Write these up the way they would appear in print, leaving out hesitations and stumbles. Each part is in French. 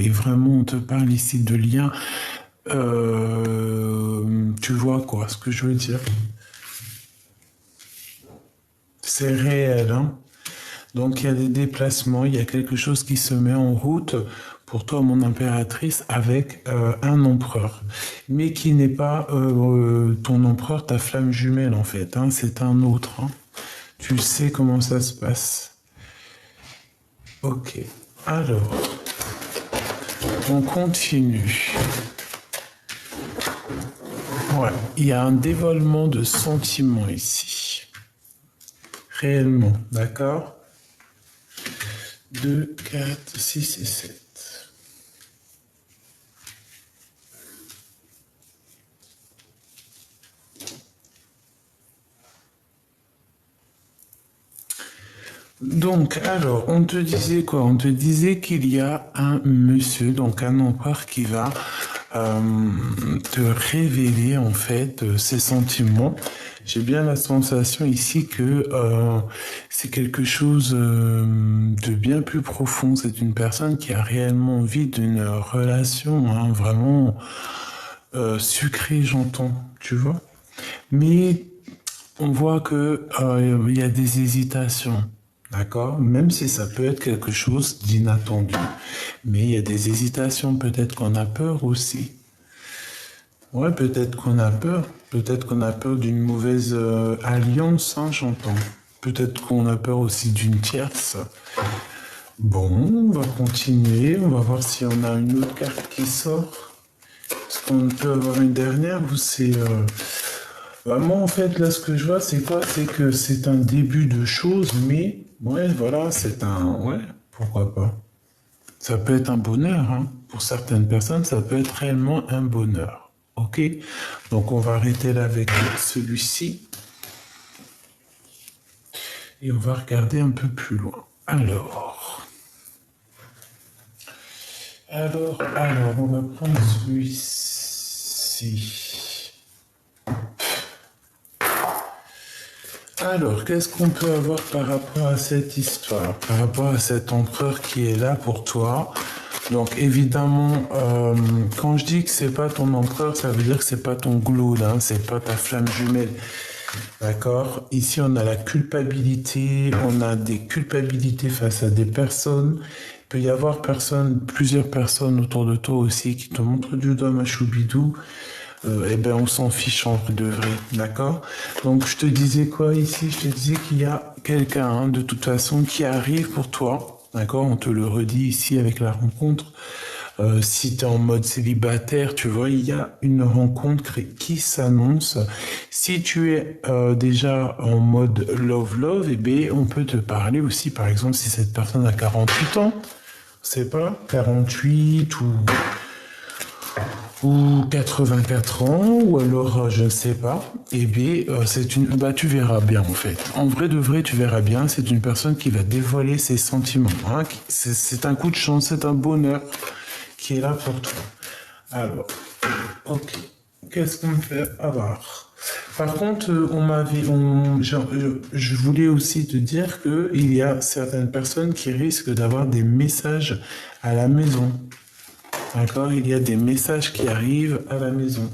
Et vraiment, on te parle ici de lien. Tu vois quoi, ce que je veux dire? C'est réel, hein? Donc il y a des déplacements, il y a quelque chose qui se met en route pour toi, mon impératrice, avec un empereur, mais qui n'est pas ton empereur, ta flamme jumelle en fait, hein, c'est un autre. Hein. Tu sais comment ça se passe. Ok, alors, on continue. Ouais, il y a un dévoilement de sentiments ici. Réellement, d'accord? 2, 4, 6 et 7. Donc, alors, on te disait quoi? On te disait qu'il y a un monsieur, donc un empereur qui va te révéler en fait ses sentiments. J'ai bien la sensation ici que c'est quelque chose de bien plus profond. C'est une personne qui a réellement envie d'une relation, hein, vraiment sucrée, j'entends, tu vois. Mais on voit que il y a des hésitations, d'accord? Même si ça peut être quelque chose d'inattendu, mais il y a des hésitations. Peut-être qu'on a peur aussi. Ouais, peut-être qu'on a peur d'une mauvaise alliance, hein, j'entends. Peut-être qu'on a peur aussi d'une tierce. Bon, on va continuer. On va voir si on a une autre carte qui sort. Est-ce qu'on peut avoir une dernière ou c'est bah, moi, en fait, là, ce que je vois, c'est quoi? C'est que c'est un début de choses, mais ouais, voilà, c'est un. Ouais, pourquoi pas? Ça peut être un bonheur, hein. Pour certaines personnes, ça peut être réellement un bonheur. Ok? Donc, on va arrêter là avec celui-ci et on va regarder un peu plus loin. Alors, on va prendre celui-ci. Alors, qu'est-ce qu'on peut avoir par rapport à cette histoire, par rapport à cet empereur qui est là pour toi? Donc, évidemment, quand je dis que c'est pas ton empereur, ça veut dire que c'est pas ton glaude, hein, c'est pas ta flamme jumelle. D'accord? Ici, on a la culpabilité, on a des culpabilités face à des personnes. Il peut y avoir plusieurs personnes autour de toi aussi qui te montrent du doigt ma choubidou. Eh ben, on s'en fiche en vrai de vrai, d'accord? Donc, je te disais quoi ici? Je te disais qu'il y a quelqu'un, hein, de toute façon, qui arrive pour toi, d'accord? On te le redit ici avec la rencontre. Si tu es en mode célibataire, tu vois, il y a une rencontre qui s'annonce. Si tu es déjà en mode love, eh bien, on peut te parler aussi, par exemple, si cette personne a 48 ans, c'est pas, 48 ou 84 ans, ou alors je ne sais pas, eh bien, bah, tu verras bien en fait. En vrai de vrai, tu verras bien, c'est une personne qui va dévoiler ses sentiments. Hein, c'est un coup de chance, c'est un bonheur qui est là pour toi. Alors, ok, qu'est-ce qu'on peut avoir? Par contre, je voulais aussi te dire que il y a certaines personnes qui risquent d'avoir des messages à la maison. D'accord? Il y a des messages qui arrivent à la maison.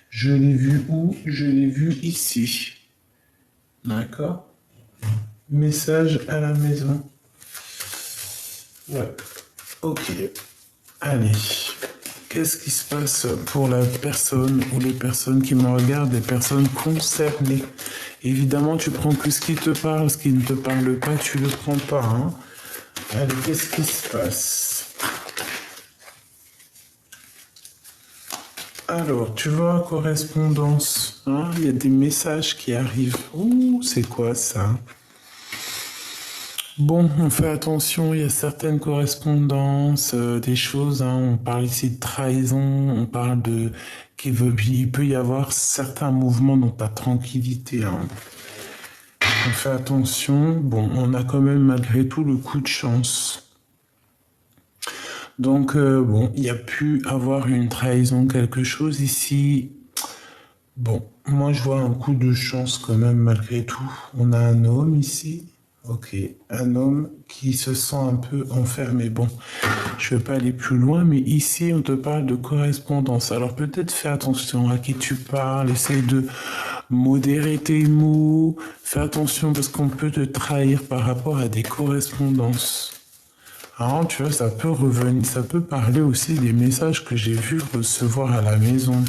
Je l'ai vu où? Je l'ai vu ici. D'accord? Message à la maison. Ouais. Ok. Allez. Qu'est-ce qui se passe pour la personne ou les personnes qui me regardent, les personnes concernées? Évidemment, tu prends que ce qui te parle, ce qui ne te parle pas, tu le prends pas. Hein? Allez, qu'est-ce qui se passe? Alors, tu vois, correspondance, hein, il y a des messages qui arrivent. Ouh, c'est quoi ça? Bon, on fait attention, il y a certaines correspondances, des choses, hein, on parle ici de trahison, on parle il peut y avoir certains mouvements dans ta tranquillité. Hein. On fait attention, bon, on a quand même malgré tout le coup de chance. Donc, bon, il y a pu avoir une trahison, quelque chose ici. Bon, moi je vois un coup de chance quand même malgré tout. On a un homme ici. Ok, un homme qui se sent un peu enfermé. Bon, je vais pas aller plus loin, mais ici, on te parle de correspondance. Alors peut-être fais attention à qui tu parles, essaye de modérer tes mots, fais attention parce qu'on peut te trahir par rapport à des correspondances. Alors, tu vois, ça peut revenir, ça peut parler aussi des messages que j'ai vu recevoir à la maison.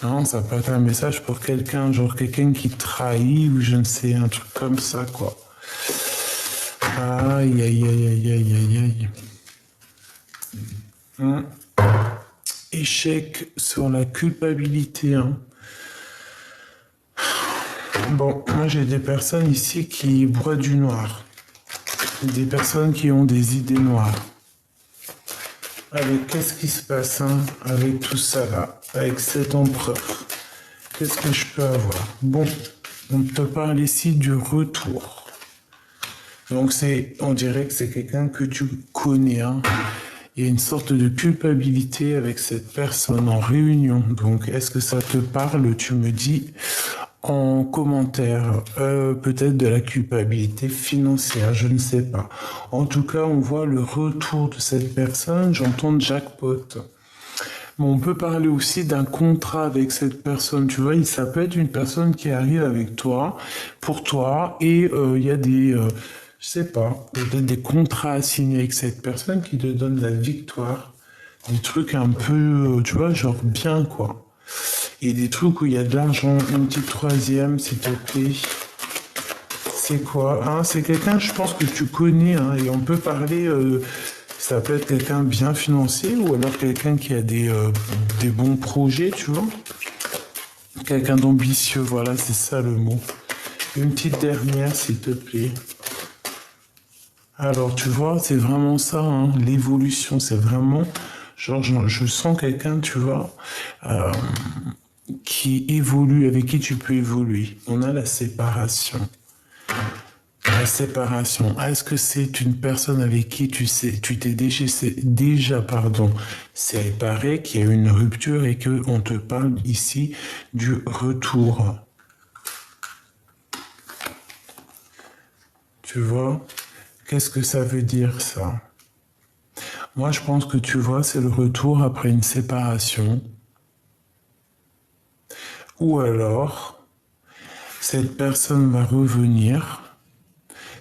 Non, ça peut être un message pour quelqu'un, genre quelqu'un qui trahit ou je ne sais, un truc comme ça, quoi. Aïe, aïe, aïe, aïe, aïe, aïe, aïe. Échec sur la culpabilité, hein. Bon, moi j'ai des personnes ici qui broient du noir. Des personnes qui ont des idées noires. Avec qu'est-ce qui se passe, hein, avec tout ça là, avec cet empereur. Qu'est-ce que je peux avoir? Bon, on te parle ici du retour. Donc on dirait que c'est quelqu'un que tu connais, hein. Il y a une sorte de culpabilité avec cette personne en réunion. Donc, est-ce que ça te parle? Tu me dis en commentaire. Peut-être de la culpabilité financière, je ne sais pas. En tout cas, on voit le retour de cette personne. J'entends jackpot. Mais on peut parler aussi d'un contrat avec cette personne. Tu vois, ça peut être une personne qui arrive avec toi, pour toi, et il y a je sais pas, peut-être des contrats à signer avec cette personne qui te donne la victoire. Des trucs un peu, tu vois, genre bien, quoi. Et des trucs où il y a de l'argent. Une petite troisième, s'il te plaît. C'est quoi, hein? C'est quelqu'un, je pense que tu connais, hein, et on peut parler. Ça peut être quelqu'un bien financier ou alors quelqu'un qui a des bons projets, tu vois. Quelqu'un d'ambitieux, voilà, c'est ça le mot. Une petite dernière, s'il te plaît. Alors, tu vois, c'est vraiment ça, hein, l'évolution, c'est vraiment, genre, je sens quelqu'un, tu vois, euh, qui évolue, avec qui tu peux évoluer. On a la séparation. La séparation. Est-ce que c'est une personne avec qui tu sais, tu t'es déjà, pardon, séparé, qu'il y a eu une rupture et que on te parle ici du retour. Tu vois? Qu'est-ce que ça veut dire ça? Moi, je pense que tu vois, c'est le retour après une séparation. Ou alors, cette personne va revenir.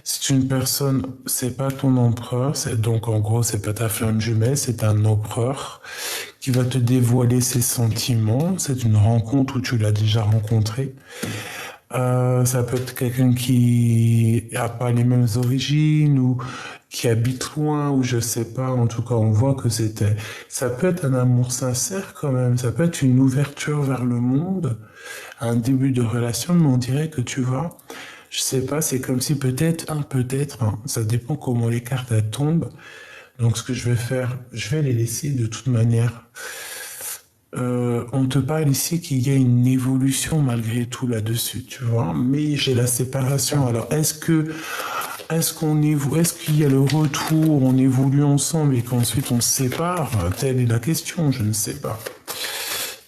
C'est une personne, c'est pas ton empereur, donc en gros, c'est pas ta flamme jumelle, c'est un empereur qui va te dévoiler ses sentiments. C'est une rencontre où tu l'as déjà rencontré. Ça peut être quelqu'un qui a pas les mêmes origines ou qui habite loin ou je sais pas. En tout cas, on voit que ça peut être un amour sincère quand même. Ça peut être une ouverture vers le monde, un début de relation, mais on dirait que tu vois, je sais pas, c'est comme si peut-être, hein, ça dépend comment les cartes elles tombent. Donc ce que je vais faire, je vais les laisser de toute manière. On te parle ici qu'il y a une évolution malgré tout là-dessus, tu vois. Mais j'ai la séparation. Alors est-ce qu'il y a le retour, on évolue ensemble et qu'ensuite on se sépare? Telle est la question, je ne sais pas.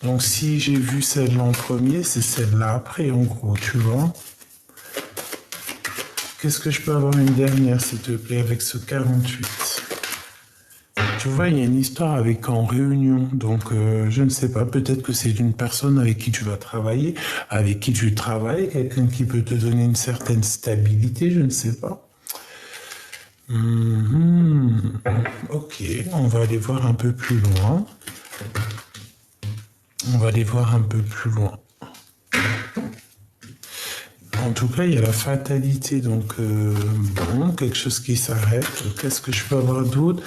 Donc si j'ai vu celle-là en premier, c'est celle-là après, en gros, tu vois. Qu'est-ce que je peux avoir une dernière, s'il te plaît, avec ce 48? Tu vois, il y a une histoire avec en réunion, donc je ne sais pas, peut-être que c'est une personne avec qui tu vas travailler, avec qui tu travailles, quelqu'un qui peut te donner une certaine stabilité, je ne sais pas. Ok, on va aller voir un peu plus loin. On va aller voir un peu plus loin. En tout cas, il y a la fatalité, donc bon, quelque chose qui s'arrête. Qu'est-ce que je peux avoir d'autre?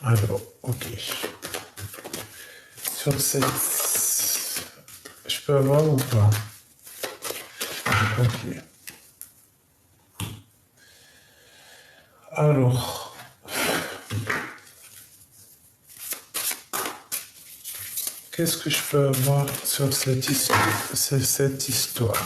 Alors, ok. Sur cette... Je peux avoir ou pas? Ok. Alors... Qu'est-ce que je peux avoir sur cette histoire?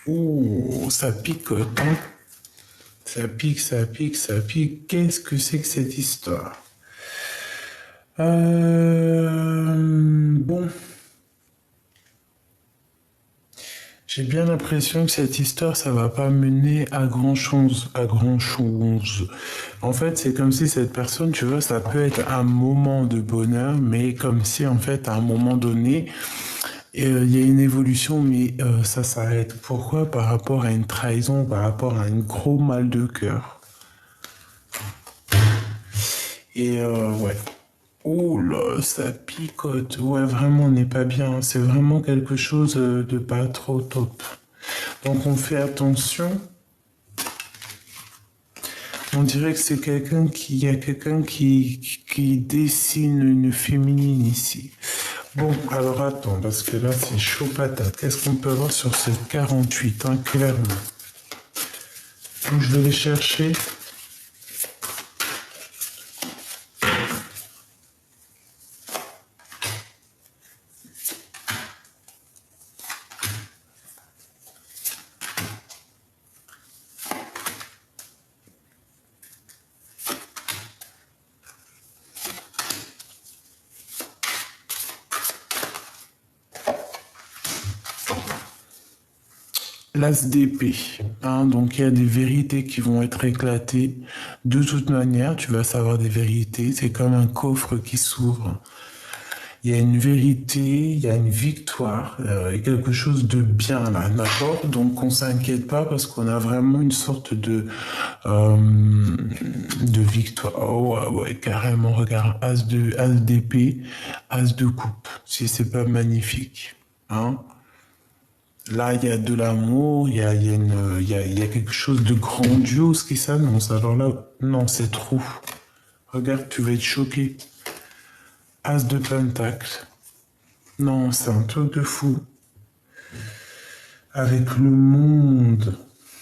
Ouh, ça picote, hein. Ça pique, ça pique, ça pique. Qu'est-ce que c'est que cette histoire? Bon, j'ai bien l'impression que cette histoire, ça va pas mener à grand-chose, à grand-chose. En fait, c'est comme si cette personne, tu vois, ça peut être un moment de bonheur, mais comme si, en fait, à un moment donné, il y a une évolution, mais ça s'arrête. Pourquoi? Par rapport à une trahison, par rapport à un gros mal de cœur. Et ouais. Oh là, ça picote. Ouais, vraiment, on n'est pas bien. C'est vraiment quelque chose de pas trop top. Donc on fait attention. On dirait que c'est il y a quelqu'un qui dessine une féminine ici. Bon, alors attends, parce que là c'est chaud patate. Qu'est-ce qu'on peut avoir sur ce 48, hein, clairement. Donc je vais les chercher. L'as d'épée, hein, donc il y a des vérités qui vont être éclatées. De toute manière, tu vas savoir des vérités. C'est comme un coffre qui s'ouvre. Il y a une vérité, il y a une victoire, il y a quelque chose de bien là, d'accord? Donc on s'inquiète pas parce qu'on a vraiment une sorte de victoire. Oh ouais, ouais, carrément, regarde, as d'épée, as de coupe. Si c'est pas magnifique, hein? Là, il y a de l'amour, il y a quelque chose de grandiose qui s'annonce. Alors là, non, c'est trop. Regarde, tu vas être choqué. As de pentacle. Non, c'est un truc de fou. Avec le monde.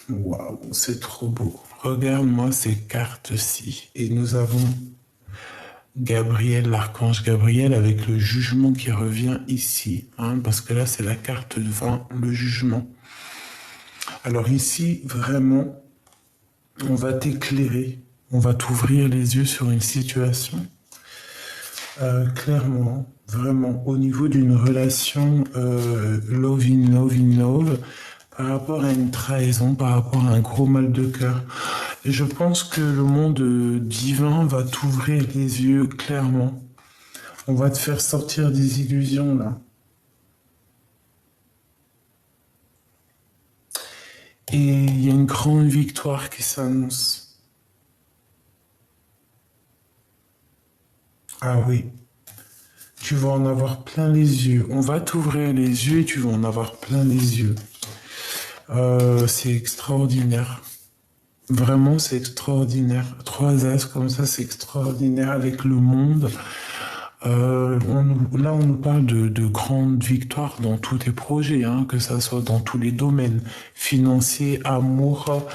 Waouh, c'est trop beau. Regarde-moi ces cartes-ci. Et nous avons Gabriel, l'archange Gabriel, avec le jugement qui revient ici. Hein, parce que là, c'est la carte de 20, le jugement. Alors ici, vraiment, on va t'éclairer. On va t'ouvrir les yeux sur une situation. Clairement, vraiment, au niveau d'une relation love in love in love, par rapport à une trahison, par rapport à un gros mal de cœur. Et je pense que le monde divin va t'ouvrir les yeux clairement. On va te faire sortir des illusions là. Et il y a une grande victoire qui s'annonce. Ah oui. Tu vas en avoir plein les yeux. On va t'ouvrir les yeux et tu vas en avoir plein les yeux. C'est extraordinaire. Vraiment, c'est extraordinaire. 3 as comme ça, c'est extraordinaire avec le monde. Là, on nous parle de grandes victoires dans tous tes projets, hein, que ça soit dans tous les domaines, financiers, amour,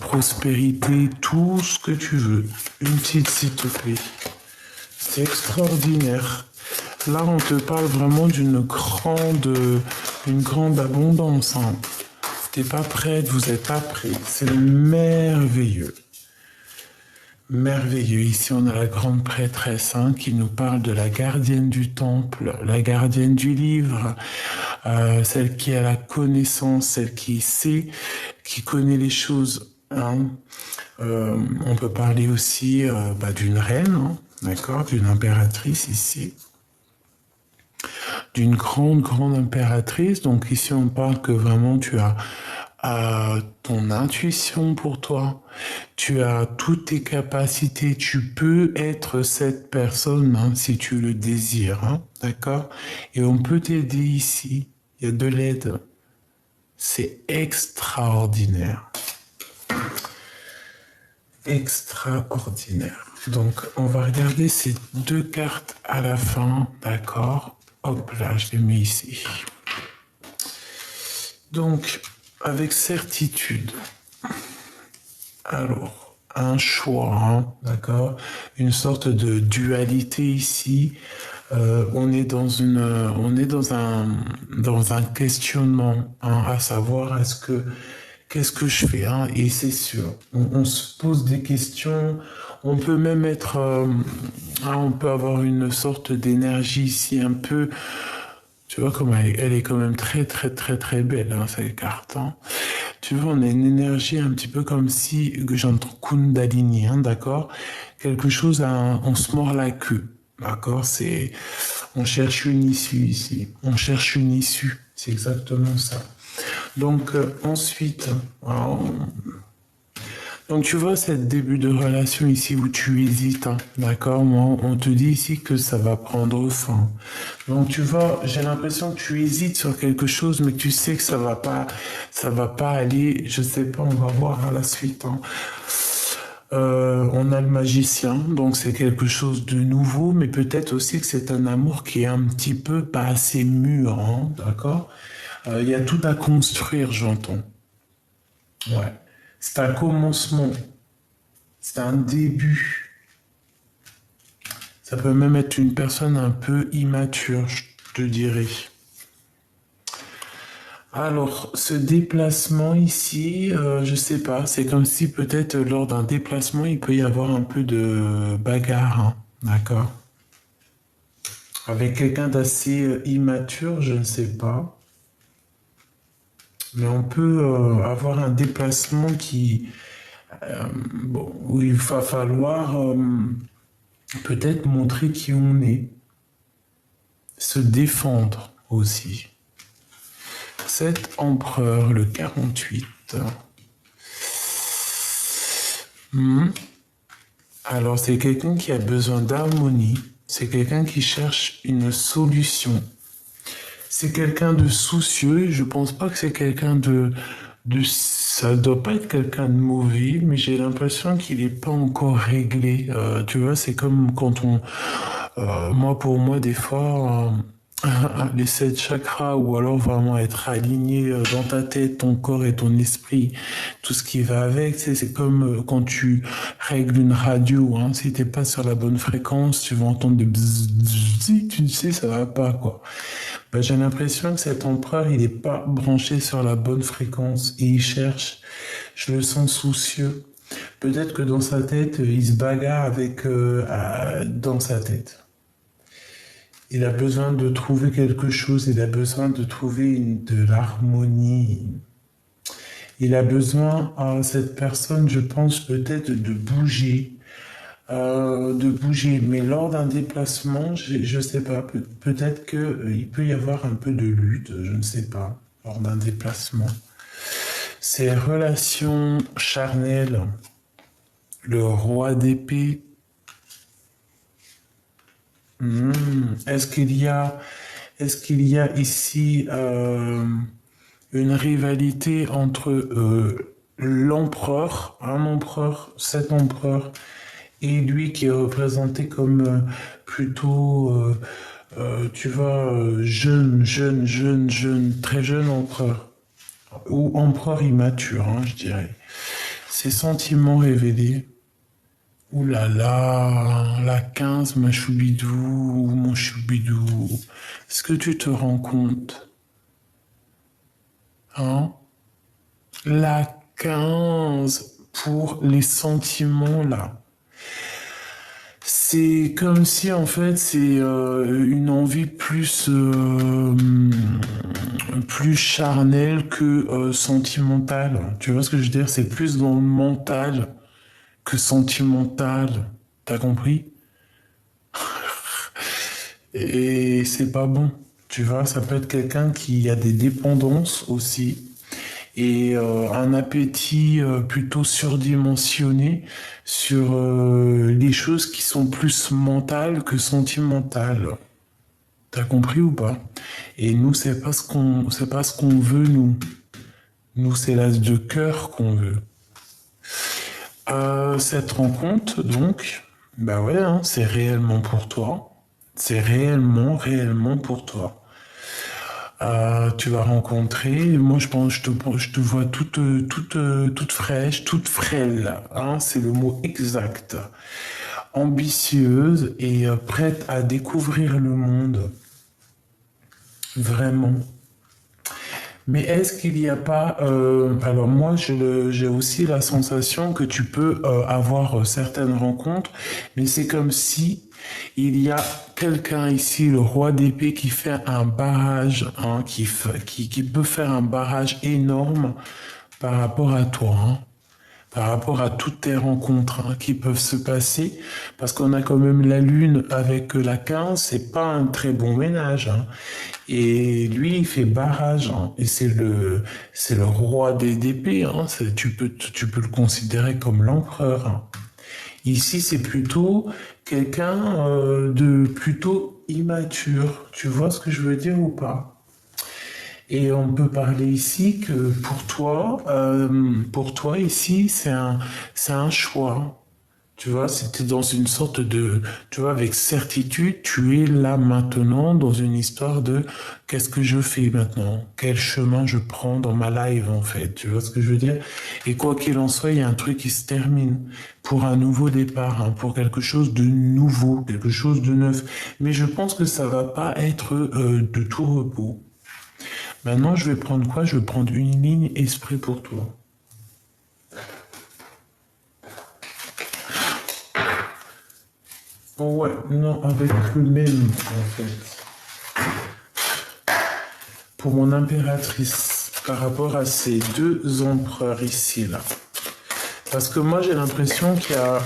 prospérité, tout ce que tu veux. Une petite, s'il te plaît. C'est extraordinaire. Là, on te parle vraiment une grande abondance. Hein. T'es pas prête, vous êtes pas prêts. C'est merveilleux. Merveilleux. Ici, on a la grande prêtresse qui nous parle de la gardienne du temple, la gardienne du livre, celle qui a la connaissance, celle qui sait, qui connaît les choses. Hein. On peut parler aussi d'une reine, hein, d'accord, d'une impératrice ici. D'une grande impératrice. Donc ici, on parle que vraiment tu as ton intuition pour toi. Tu as toutes tes capacités. Tu peux être cette personne hein, si tu le désires. Hein, d'accord? Et on peut t'aider ici. Il y a de l'aide. C'est extraordinaire. Extraordinaire. Donc, on va regarder ces 2 cartes à la fin. D'accord? Hop là, je les mets ici. Donc, avec certitude. Alors, un choix, hein, d'accord? Une sorte de dualité ici. On est dans un questionnement, hein, à savoir qu'est-ce que je fais, hein, et c'est sûr, on se pose des questions, on peut même être, hein, on peut avoir une sorte d'énergie ici un peu, tu vois comme elle est quand même très très très très belle, hein, cette carte, hein. Tu vois, on a une énergie un petit peu comme si, que j'entends Kundalini, hein, d'accord? Quelque chose, on se mord la queue, d'accord? On cherche une issue ici. On cherche une issue. C'est exactement ça. Donc, ensuite, alors, donc tu vois, ce début de relation ici où tu hésites, hein, d'accord? Moi, on te dit ici que ça va prendre fin. Donc tu vois, j'ai l'impression que tu hésites sur quelque chose, mais que tu sais que ça va pas aller. Je sais pas, on va voir à la suite, hein. On a le magicien, donc c'est quelque chose de nouveau, mais peut-être aussi que c'est un amour qui est un petit peu pas assez mûr, hein, d'accord? Il y a tout à construire, j'entends. Ouais. C'est un commencement, c'est un début. Ça peut même être une personne un peu immature, je te dirais. Alors, ce déplacement ici, je sais pas, c'est comme si peut-être lors d'un déplacement, il peut y avoir un peu de bagarre, hein, d'accord? Avec quelqu'un d'assez immature, je ne sais pas, mais on peut avoir un déplacement bon, où il va falloir peut-être montrer qui on est, se défendre aussi. Cet empereur, le 48. Hmm. Alors, c'est quelqu'un qui a besoin d'harmonie. C'est quelqu'un qui cherche une solution. C'est quelqu'un de soucieux. Je pense pas que c'est quelqu'un ça doit pas être quelqu'un de mauvais, mais j'ai l'impression qu'il est pas encore réglé. Tu vois, c'est comme quand moi pour moi des fois, les 7 chakras ou alors vraiment être aligné dans ta tête, ton corps et ton esprit, tout ce qui va avec, c'est comme quand tu règles une radio, hein, si t'es pas sur la bonne fréquence, tu vas entendre des bzzz, bzzz, tu sais, ça va pas, quoi. Ben, j'ai l'impression que cet empereur, il est pas branché sur la bonne fréquence et il cherche, je le sens soucieux. Peut-être que dans sa tête, il se bagarre dans sa tête. Il a besoin de trouver quelque chose, il a besoin de trouver de l'harmonie. Il a besoin à cette personne, je pense, peut-être de bouger. Mais lors d'un déplacement, je sais pas, peut-être que il peut y avoir un peu de lutte, je ne sais pas, lors d'un déplacement. Ces relations charnelles, le roi d'épée. Est-ce est-ce qu'il y a ici une rivalité entre l'empereur, un empereur, cet empereur, et lui qui est représenté comme plutôt, tu vois, très jeune empereur, ou empereur immature, hein, je dirais. Ses sentiments révélés. Ouh là là, la 15, mon choubidou. Est-ce que tu te rends compte, hein? La 15 pour les sentiments là. C'est comme si en fait c'est une envie plus charnelle que sentimentale. Tu vois ce que je veux dire? C'est plus dans le mental que sentimental. T'as compris? Et c'est pas bon. Tu vois, ça peut être quelqu'un qui a des dépendances aussi et un appétit plutôt surdimensionné sur les choses qui sont plus mentales que sentimentales. T'as compris ou pas? Et nous, c'est pas ce qu'on veut, nous. Nous, c'est l'as de cœur qu'on veut. Cette rencontre, donc, bah ouais, hein, c'est réellement pour toi. C'est réellement, réellement pour toi. Tu vas rencontrer, moi je pense, je te vois toute fraîche, toute frêle, hein, c'est le mot exact. ambitieuse et prête à découvrir le monde. Vraiment. Mais est-ce qu'il n'y a pas... alors moi, j'ai aussi la sensation que tu peux avoir certaines rencontres, mais c'est comme si il y a quelqu'un ici, le roi d'épée, qui fait un barrage, hein, qui peut faire un barrage énorme par rapport à toi, hein, par rapport à toutes tes rencontres qui peuvent se passer, parce qu'on a quand même la lune avec la 15, c'est pas un très bon ménage, hein. Et lui, il fait barrage, hein, et c'est le roi des d'épée, hein, tu peux le considérer comme l'empereur, hein. Ici, c'est plutôt quelqu'un de plutôt immature. Tu vois ce que je veux dire ou pas? Et on peut parler ici que pour toi ici, c'est un choix. Tu vois, c'était dans une sorte de, tu vois, avec certitude, tu es là maintenant dans une histoire de qu'est-ce que je fais maintenant? Quel chemin je prends dans ma life, en fait? Tu vois ce que je veux dire? Et quoi qu'il en soit, il y a un truc qui se termine pour un nouveau départ, hein, pour quelque chose de nouveau, quelque chose de neuf. Mais je pense que ça va pas être de tout repos. Maintenant, je vais prendre quoi? Je vais prendre une ligne esprit pour toi. Oh ouais, non, avec le même, en fait. Pour mon impératrice, par rapport à ces deux empereurs ici, là. Parce que moi, j'ai l'impression qu'il y a...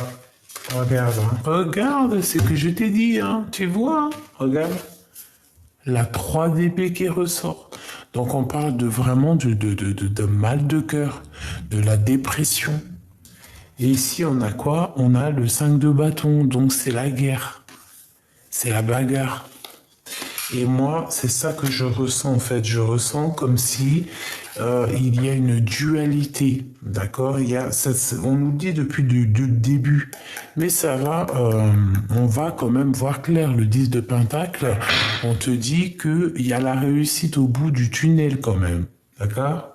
Regarde, hein. Regarde, c'est ce que je t'ai dit, hein. Tu vois, hein. Regarde. La 3 d'épée qui ressort. Donc on parle de vraiment de mal de cœur, de la dépression. Et ici on a quoi? On a le 5 de bâton, donc c'est la guerre. C'est la bagarre. Et moi, c'est ça que je ressens en fait. Je ressens comme si il y a une dualité, d'accord? On nous dit depuis le début, mais ça va. On va quand même voir clair. Le 10 de Pentacle, on te dit que il y a la réussite au bout du tunnel quand même, d'accord?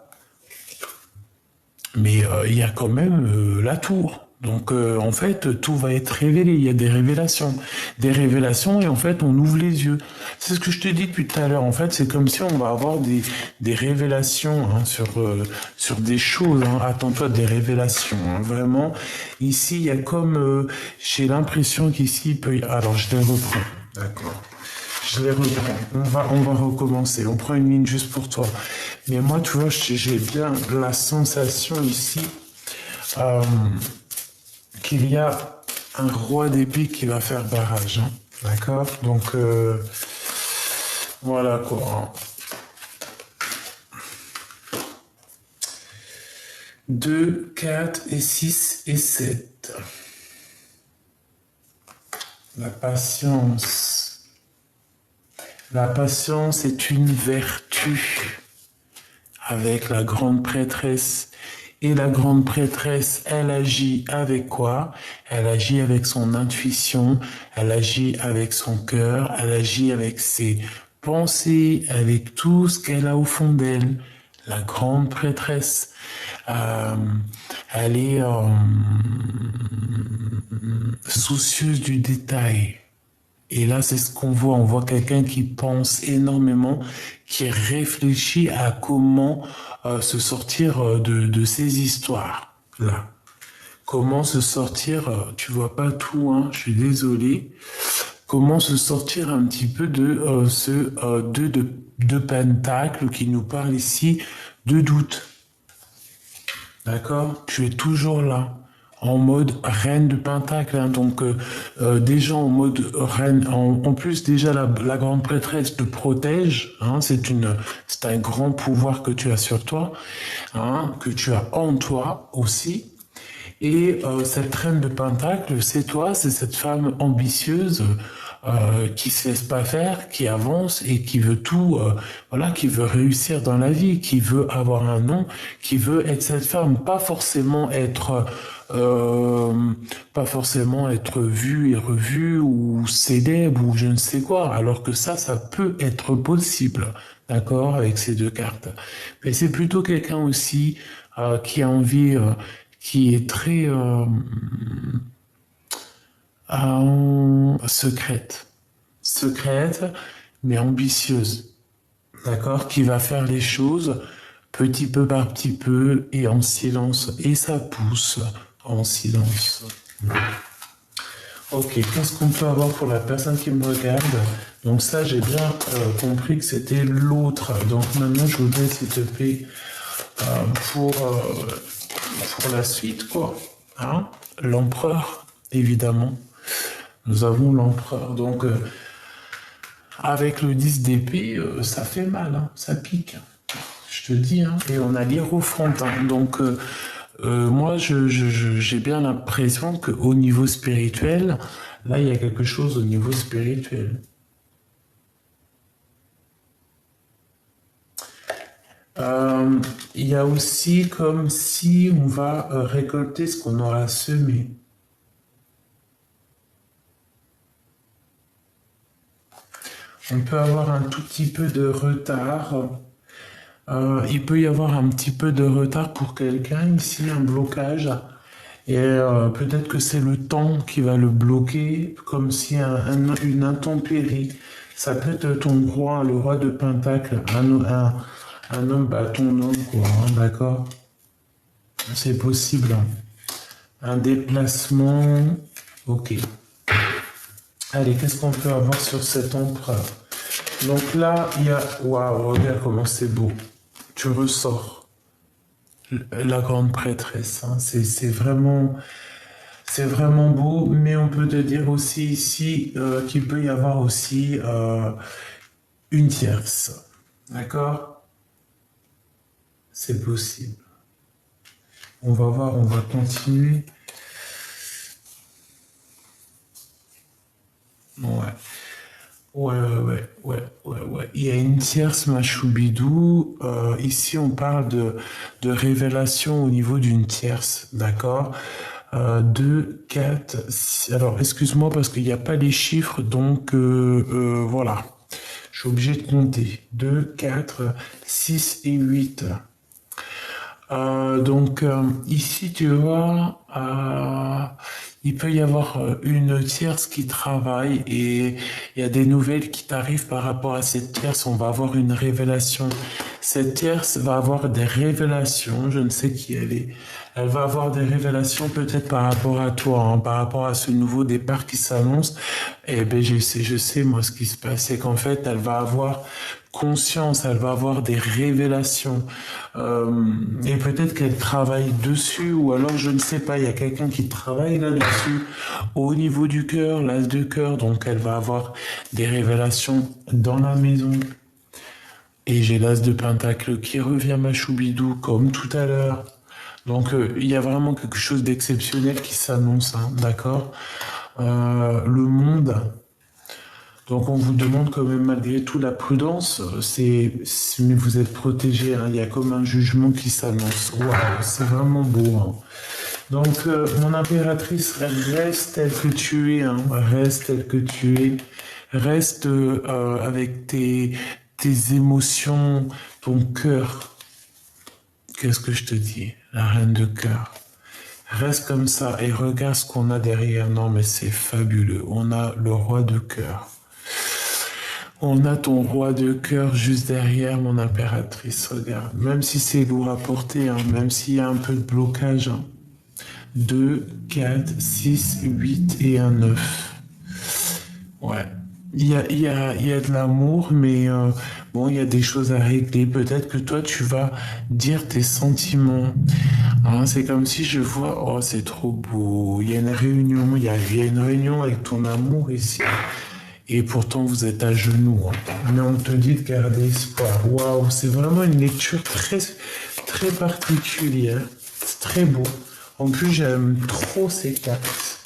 Mais il y a quand même la tour. Donc en fait, tout va être révélé. Il y a des révélations. Des révélations et en fait, on ouvre les yeux. C'est ce que je te dis depuis tout à l'heure. En fait, c'est comme si on va avoir des révélations hein, sur des choses. Hein. Attends-toi des révélations. Hein. Vraiment, ici, il y a comme... j'ai l'impression qu'ici, il peut y... Alors, je les reprends. D'accord. Je les reprends. On va recommencer. On prend une ligne juste pour toi. Mais moi, tu vois, j'ai bien la sensation ici qu'il y a un roi d'épée qui va faire barrage. Hein. D'accord? Donc, voilà quoi. 2, 4 et 6 et 7. La patience. La patience est une vertu avec la grande prêtresse. Et la grande prêtresse, elle agit avec quoi? Elle agit avec son intuition, elle agit avec son cœur, elle agit avec ses pensées, avec tout ce qu'elle a au fond d'elle. La grande prêtresse, elle est soucieuse du détail. Et là, c'est ce qu'on voit. On voit quelqu'un qui pense énormément, qui réfléchit à comment se sortir de ces histoires-là. Comment se sortir, tu vois pas tout, hein, je suis désolé. Comment se sortir un petit peu de ce 2 de pentacle qui nous parle ici de doute. D'accord? Tu es toujours là. En mode reine de pentacle, hein, donc déjà en mode reine, en plus déjà la grande prêtresse te protège, hein, c'est un grand pouvoir que tu as sur toi, hein, que tu as en toi aussi, et cette reine de pentacle, c'est toi, c'est cette femme ambitieuse qui se laisse pas faire, qui avance et qui veut tout, voilà, qui veut réussir dans la vie, qui veut avoir un nom, qui veut être cette femme, pas forcément être vue et revue ou célèbre ou je ne sais quoi, alors que ça peut être possible, d'accord, avec ces deux cartes. Mais c'est plutôt quelqu'un aussi qui a envie, qui est très secrète. Secrète, mais ambitieuse. D'accord? Qui va faire les choses petit peu par petit peu et en silence. Et ça pousse en silence. Ok, qu'est-ce qu'on peut avoir pour la personne qui me regarde? Donc ça, j'ai bien compris que c'était l'autre. Donc maintenant, je voudrais, s'il te plaît, euh, pour, euh, pour la suite, quoi. Hein? L'empereur, évidemment. Nous avons l'empereur. Donc, avec le 10 d'épée, ça fait mal, hein, ça pique. Je te dis, hein. Et on a l'hiérophant. Hein. Donc, moi, j'ai bien l'impression qu'au niveau spirituel, là, il y a quelque chose au niveau spirituel. Il y a aussi comme si on va récolter ce qu'on aura semé. On peut avoir un tout petit peu de retard. Il peut y avoir un petit peu de retard pour quelqu'un ici, un blocage. Et peut-être que c'est le temps qui va le bloquer, comme si une intempérie. Ça peut être ton roi, le roi de Pentacle, un homme, bah, ton homme, quoi, hein, d'accord? C'est possible. Hein. Un déplacement, ok. Allez, qu'est-ce qu'on peut avoir sur cet empereur? Donc là, il y a... Waouh, regarde comment c'est beau. Tu ressors. La grande prêtresse, hein. C'est vraiment beau, mais on peut te dire aussi ici qu'il peut y avoir aussi une tierce. D'accord? C'est possible. On va voir, on va continuer. Ouais. Ouais. Il y a une tierce Machoubidou. Ici, on parle de révélation au niveau d'une tierce, d'accord? 2, 4, 6. Alors, excuse-moi parce qu'il n'y a pas les chiffres, donc voilà. Je suis obligé de compter. 2, 4, 6 et 8. Donc ici tu vois, il peut y avoir une tierce qui travaille et il y a des nouvelles qui t'arrivent par rapport à cette tierce. On va avoir une révélation. Cette tierce va avoir des révélations. Je ne sais qui elle est. Elle va avoir des révélations peut-être par rapport à toi, hein, par rapport à ce nouveau départ qui s'annonce. Eh ben je sais moi ce qui se passe, c'est qu'en fait elle va avoir conscience, elle va avoir des révélations. Et peut-être qu'elle travaille dessus, ou alors je ne sais pas, il y a quelqu'un qui travaille là-dessus au niveau du cœur, l'as de cœur, donc elle va avoir des révélations dans la maison. Et j'ai l'as de pentacle qui revient Machoubidou comme tout à l'heure. Donc il y a vraiment quelque chose d'exceptionnel qui s'annonce, hein, d'accord? Le monde. Donc on vous demande quand même malgré tout la prudence, mais vous êtes protégé, hein, il y a comme un jugement qui s'annonce. Waouh, c'est vraiment beau. Hein. Donc mon impératrice, reste telle que tu es, hein, reste telle que tu es, reste avec tes émotions, ton cœur. Qu'est-ce que je te dis, la reine de cœur? Reste comme ça et regarde ce qu'on a derrière. Non mais c'est fabuleux, on a le roi de cœur. On a ton roi de cœur juste derrière mon impératrice, regarde. Même si c'est lourd à porter, hein, même s'il y a un peu de blocage. Hein. 2, 4, 6, 8 et un 9. Ouais. Il y a de l'amour, mais bon, il y a des choses à régler. Peut-être que toi, tu vas dire tes sentiments. Hein, c'est comme si je vois, oh, c'est trop beau. Il y a une réunion, il y a une réunion avec ton amour ici. Et pourtant, vous êtes à genoux. Hein. Mais on te dit de garder espoir. Waouh, c'est vraiment une lecture très, très particulière. C'est très beau. En plus, j'aime trop ces cartes.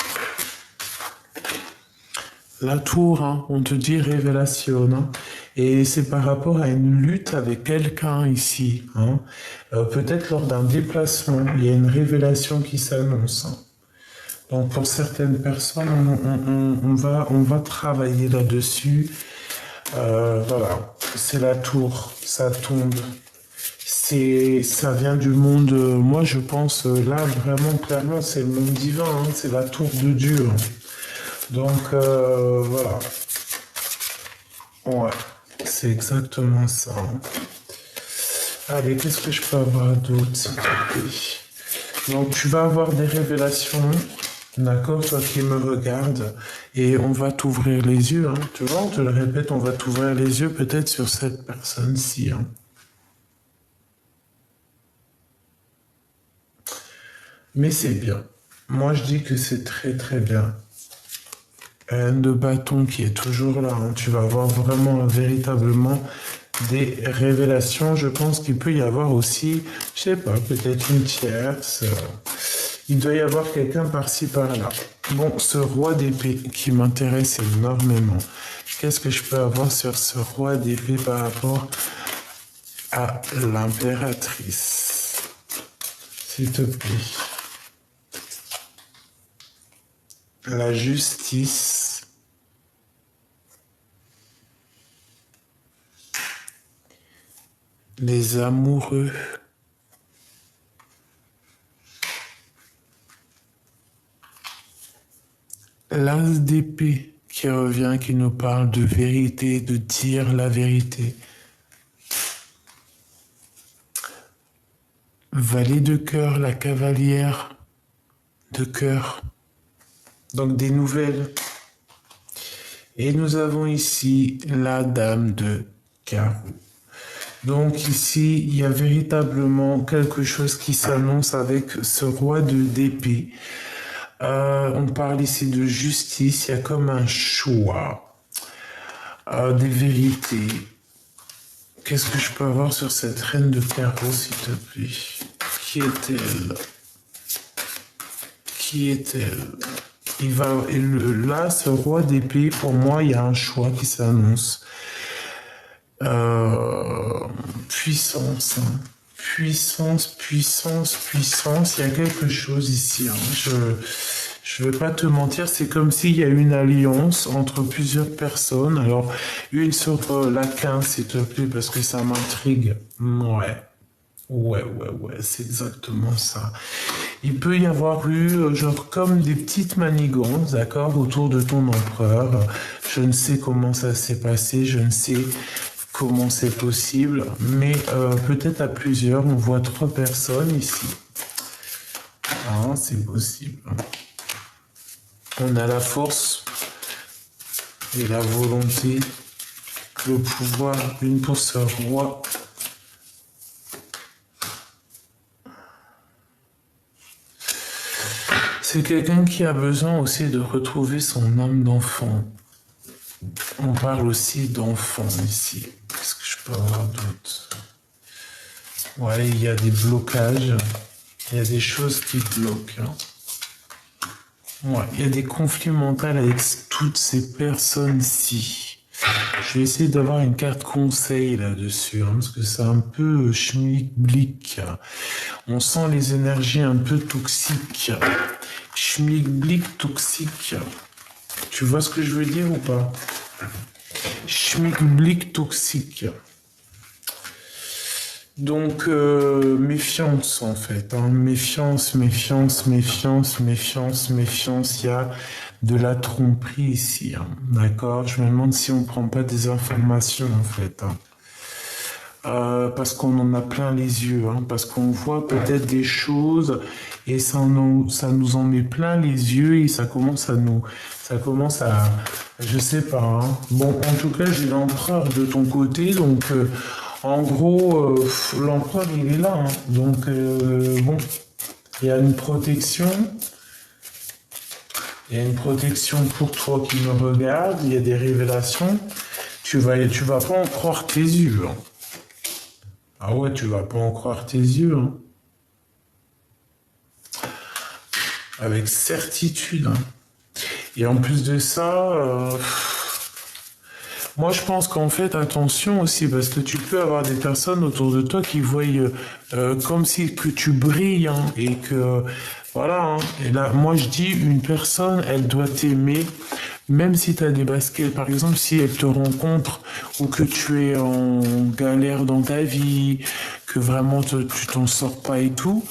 La tour, hein, on te dit révélation. Hein. Et c'est par rapport à une lutte avec quelqu'un ici. Hein. Peut-être lors d'un déplacement, il y a une révélation qui s'annonce. Hein. Donc pour certaines personnes, on va travailler là-dessus. Voilà, c'est la tour, ça tombe. Ça vient du monde, moi je pense, là vraiment clairement c'est le monde divin, hein, c'est la tour de Dieu. Hein. Donc, voilà. Ouais, c'est exactement ça. Allez, qu'est-ce que je peux avoir d'autre, s'il te plaît? Donc, tu vas avoir des révélations, d'accord, toi qui me regardes, et on va t'ouvrir les yeux, hein. Tu vois, on te le répète, on va t'ouvrir les yeux peut-être sur cette personne-ci, hein. Mais c'est bien. Moi, je dis que c'est très très bien. De bâton qui est toujours là, hein. Tu vas avoir vraiment, véritablement des révélations. Je pense qu'il peut y avoir aussi, je sais pas, peut-être une tierce. Il doit y avoir quelqu'un par-ci, par-là. Bon, ce roi d'épée qui m'intéresse énormément. Qu'est-ce que je peux avoir sur ce roi d'épée par rapport à l'impératrice? S'il te plaît. La justice. Les amoureux. L'as d'épée qui revient, qui nous parle de vérité, de dire la vérité. Valet de cœur, la cavalière de cœur. Donc des nouvelles. Et nous avons ici la dame de carreau. Donc ici, il y a véritablement quelque chose qui s'annonce avec ce roi d'épée. On parle ici de justice, il y a comme un choix, des vérités. Qu'est-ce que je peux avoir sur cette reine de carreau, s'il te plaît? Qui est-elle? Qui est-elle? Là, ce roi d'épée, pour moi, il y a un choix qui s'annonce. Puissance, hein. Puissance, puissance, puissance. Il y a quelque chose ici, hein. Je vais pas te mentir, c'est comme s'il y a une alliance entre plusieurs personnes. Alors, une sur la 15, s'il te plaît, parce que ça m'intrigue. Ouais, c'est exactement ça. Il peut y avoir eu, genre, comme des petites manigances, d'accord, autour de ton empereur. Je ne sais comment ça s'est passé, je ne sais comment c'est possible, mais peut-être à plusieurs. On voit 3 personnes ici. Ah, c'est possible. On a la force et la volonté, le pouvoir, une pour ce roi. C'est quelqu'un qui a besoin aussi de retrouver son âme d'enfant. On parle aussi d'enfant ici. Qu'est-ce que je peux avoir d'autre? Ouais, il y a des blocages. Il y a des choses qui bloquent, hein. Ouais, il y a des conflits mentaux avec toutes ces personnes-ci. Je vais essayer d'avoir une carte conseil là-dessus, hein, parce que c'est un peu schmilblick. On sent les énergies un peu toxiques. Schmilblick toxique. Tu vois ce que je veux dire ou pas? Schmilblick toxique. Donc, méfiance en fait, hein. Méfiance, méfiance, méfiance, méfiance, méfiance. Il y a de la tromperie ici, hein. D'accord? Je me demande si on prend pas des informations en fait, hein. Parce qu'on en a plein les yeux, hein, parce qu'on voit peut-être des choses et ça nous en met plein les yeux et ça commence à, je sais pas, hein. Bon, en tout cas, j'ai l'empereur de ton côté, donc en gros, l'empereur il est là, hein. Donc bon, il y a une protection. Il y a une protection pour toi qui me regarde, il y a des révélations. Tu vas pas en croire tes yeux, hein. Ah ouais, tu vas pas en croire tes yeux, hein. Avec certitude, hein. Et en plus de ça, moi je pense qu'en fait, attention aussi, parce que tu peux avoir des personnes autour de toi qui voient comme si que tu brilles, hein, et que voilà, hein. Et là, moi je dis, une personne, elle doit t'aimer, même si tu as des baskets, par exemple, si elle te rencontre ou que tu es en galère dans ta vie, que vraiment tu t'en sors pas et tout,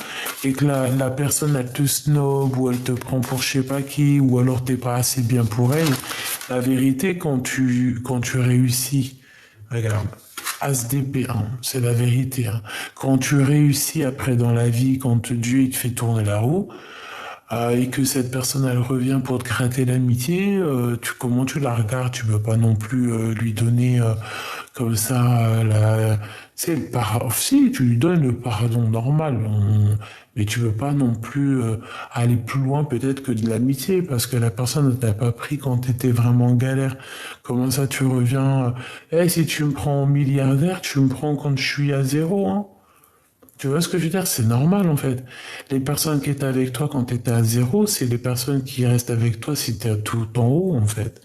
et que la personne, elle te snob, ou elle te prend pour je sais pas qui, ou alors t'es pas assez bien pour elle, la vérité, quand tu réussis, regarde, ASDP1, c'est la vérité, hein. Quand tu réussis après dans la vie, quand Dieu il te fait tourner la roue, et que cette personne elle revient pour te gratter l'amitié, comment tu la regardes? Tu peux pas non plus lui donner comme ça c'est le pardon. Si tu lui donnes le pardon normal, mais tu veux pas non plus aller plus loin peut-être que de l'amitié parce que la personne ne t'a pas pris quand t'étais vraiment en galère. Comment ça tu reviens? Si tu me prends en milliardaire, tu me prends quand je suis à zéro, hein. Tu vois ce que je veux dire? C'est normal en fait. Les personnes qui étaient avec toi quand tu étais à zéro, c'est les personnes qui restent avec toi si tu es tout en haut en fait.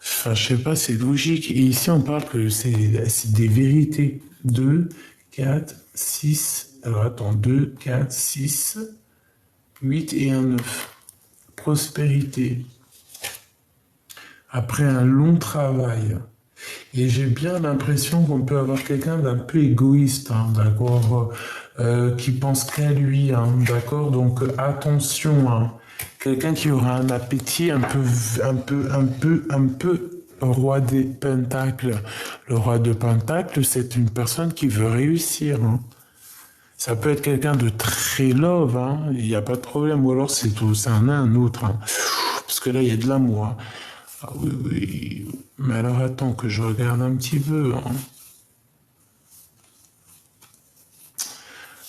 Enfin, je sais pas, c'est logique. Et ici, on parle que c'est des vérités. 2, 4, 6. Alors attends, 2, 4, 6, 8 et un 9. Prospérité. Après un long travail. Et j'ai bien l'impression qu'on peut avoir quelqu'un d'un peu égoïste, hein, d'accord, qui pense qu'à lui, hein, d'accord. Donc attention, hein, quelqu'un qui aura un appétit un peu roi des pentacles. Le roi de pentacles, c'est une personne qui veut réussir, hein. Ça peut être quelqu'un de très love, hein, il n'y a pas de problème. Ou alors c'est un autre, hein. Parce que là il y a de l'amour, hein. Ah oui, oui. Mais alors attends que je regarde un petit peu, hein.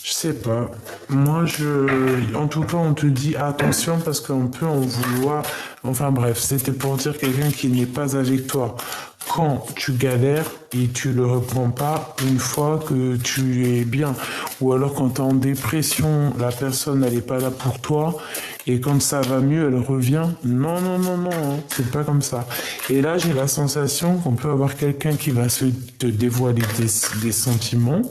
Je sais pas. En tout cas, on te dit attention parce qu'on peut en vouloir. Enfin bref, c'était pour dire quelqu'un qui n'est pas avec toi quand tu galères et tu le reprends pas une fois que tu es bien. Ou alors quand tu es en dépression, la personne elle est pas là pour toi et quand ça va mieux, elle revient. Non, non, non, non, hein, c'est pas comme ça. Et là, j'ai la sensation qu'on peut avoir quelqu'un qui va te dévoiler des sentiments.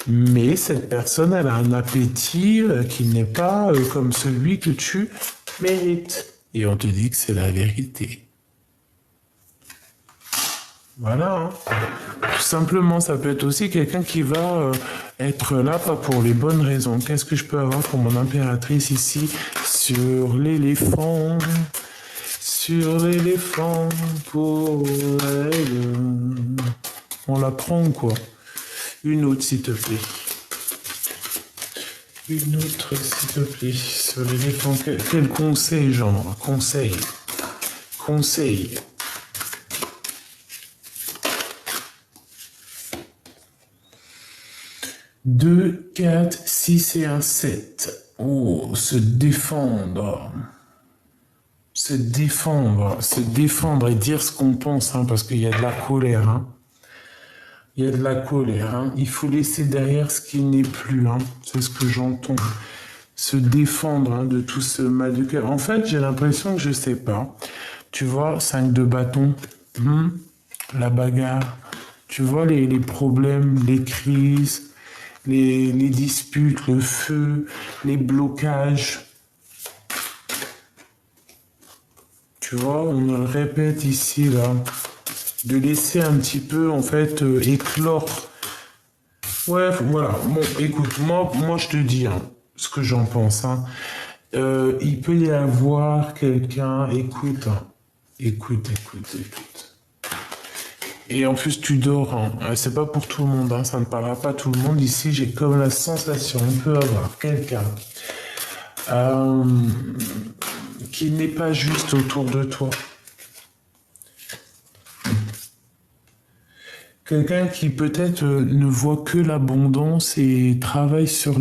Mais cette personne, elle a un appétit qui n'est pas comme celui que tu mérites. Et on te dit que c'est la vérité. Voilà, hein. Tout simplement, ça peut être aussi quelqu'un qui va être là pas pour les bonnes raisons. Qu'est-ce que je peux avoir pour mon impératrice ici sur l'éléphant? Sur l'éléphant pour elle. On la prend quoi? Une autre, s'il te plaît. Une autre, s'il te plaît. Sur l'éléphant, quel conseil, genre? Conseil. Conseil. Deux, 4, 6 et un 7. Oh, se défendre. Se défendre. Se défendre et dire ce qu'on pense, hein, parce qu'il y a de la colère, hein. Il y a de la colère, hein. Il faut laisser derrière ce qui n'est plus, hein. C'est ce que j'entends. Se défendre, hein, de tout ce mal de cœur. En fait, j'ai l'impression que je sais pas. Tu vois, 5 de bâton, la bagarre. Tu vois les problèmes, les crises, les disputes, le feu, les blocages. Tu vois, on me le répète ici, là. De laisser un petit peu, en fait, éclore. Ouais, voilà. Bon, écoute, moi je te dis, hein, ce que j'en pense, hein. Il peut y avoir quelqu'un, écoute, hein. Écoute. Et en plus, tu dors, hein. C'est pas pour tout le monde, hein. Ça ne parlera pas à tout le monde. Ici, j'ai comme la sensation, on peut avoir quelqu'un qui n'est pas juste autour de toi. Quelqu'un qui peut-être ne voit que l'abondance et travaille sur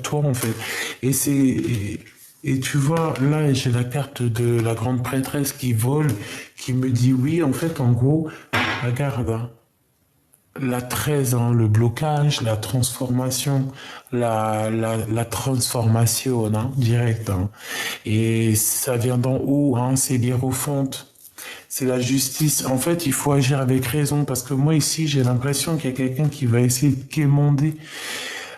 toi en fait. Et tu vois, là j'ai la carte de la grande prêtresse qui vole, qui me dit oui, en fait, en gros, regarde, hein, la 13, hein, le blocage, la transformation, la transformation, hein, direct, hein. Et ça vient d'en haut, hein, c'est l'hiérophante. C'est la justice. En fait, il faut agir avec raison parce que moi ici, j'ai l'impression qu'il y a quelqu'un qui va essayer de quémander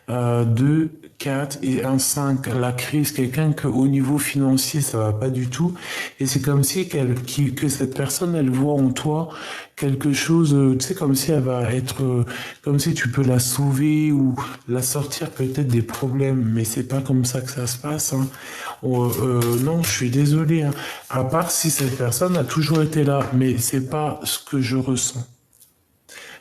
2, 4 et un 5. La crise, quelqu'un que au niveau financier, ça va pas du tout. Et c'est comme si que cette personne, elle voit en toi quelque chose, tu sais, comme si elle va être, comme si tu peux la sauver ou la sortir peut-être des problèmes. Mais c'est pas comme ça que ça se passe, hein. Non, je suis désolé, hein. À part si cette personne a toujours été là, mais c'est pas ce que je ressens.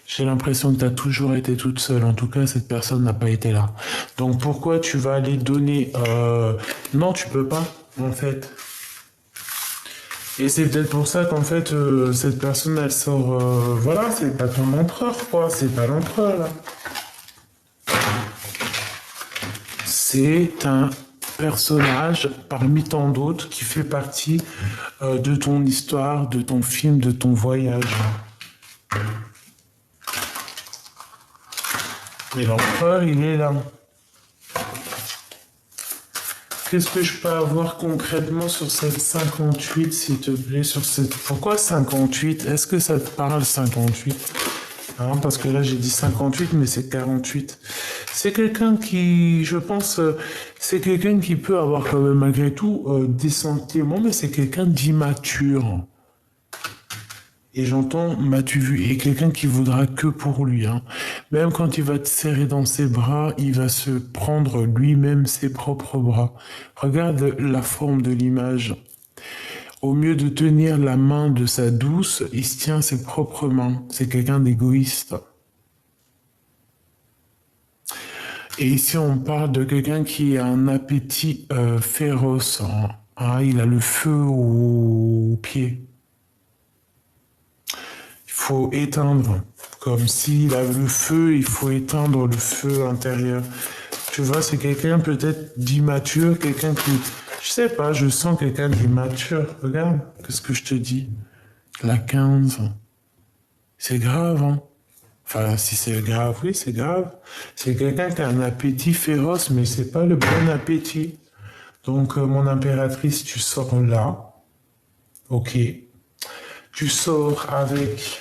J'ai l'impression que tu as toujours été toute seule. En tout cas, cette personne n'a pas été là. Donc pourquoi tu vas aller donner... Non, tu peux pas, en fait. Et c'est peut-être pour ça qu'en fait, cette personne, elle sort... voilà, c'est pas ton empereur, quoi. C'est pas l'empereur, là. C'est un personnage parmi tant d'autres qui fait partie de ton histoire, de ton film, de ton voyage. Mais l'empereur, il est là. Qu'est-ce que je peux avoir concrètement sur cette 58, s'il te plaît, sur cette... Pourquoi 58? Est-ce que ça te parle, 58? Hein, parce que là, j'ai dit 58, mais c'est 48. C'est quelqu'un qui, je pense, c'est quelqu'un qui peut avoir quand même, malgré tout, des sentiments, mais c'est quelqu'un d'immature. Et j'entends, m'as-tu vu? Et quelqu'un qui voudra que pour lui, hein. Même quand il va te serrer dans ses bras, il va se prendre lui-même ses propres bras. Regarde la forme de l'image. Au mieux de tenir la main de sa douce, il se tient ses propres mains. C'est quelqu'un d'égoïste. Et ici, on parle de quelqu'un qui a un appétit féroce, hein. Ah, il a le feu aux pieds. Il faut éteindre. Comme s'il a le feu, il faut éteindre le feu intérieur. Tu vois, c'est quelqu'un peut-être d'immature, quelqu'un qui... Je sais pas, je sens quelqu'un d'immature. Regarde, qu'est-ce que je te dis? La 15. C'est grave, hein? Enfin, si c'est grave, oui, c'est grave. C'est quelqu'un qui a un appétit féroce, mais c'est pas le bon appétit. Donc, mon impératrice, tu sors là. Ok. Tu sors avec...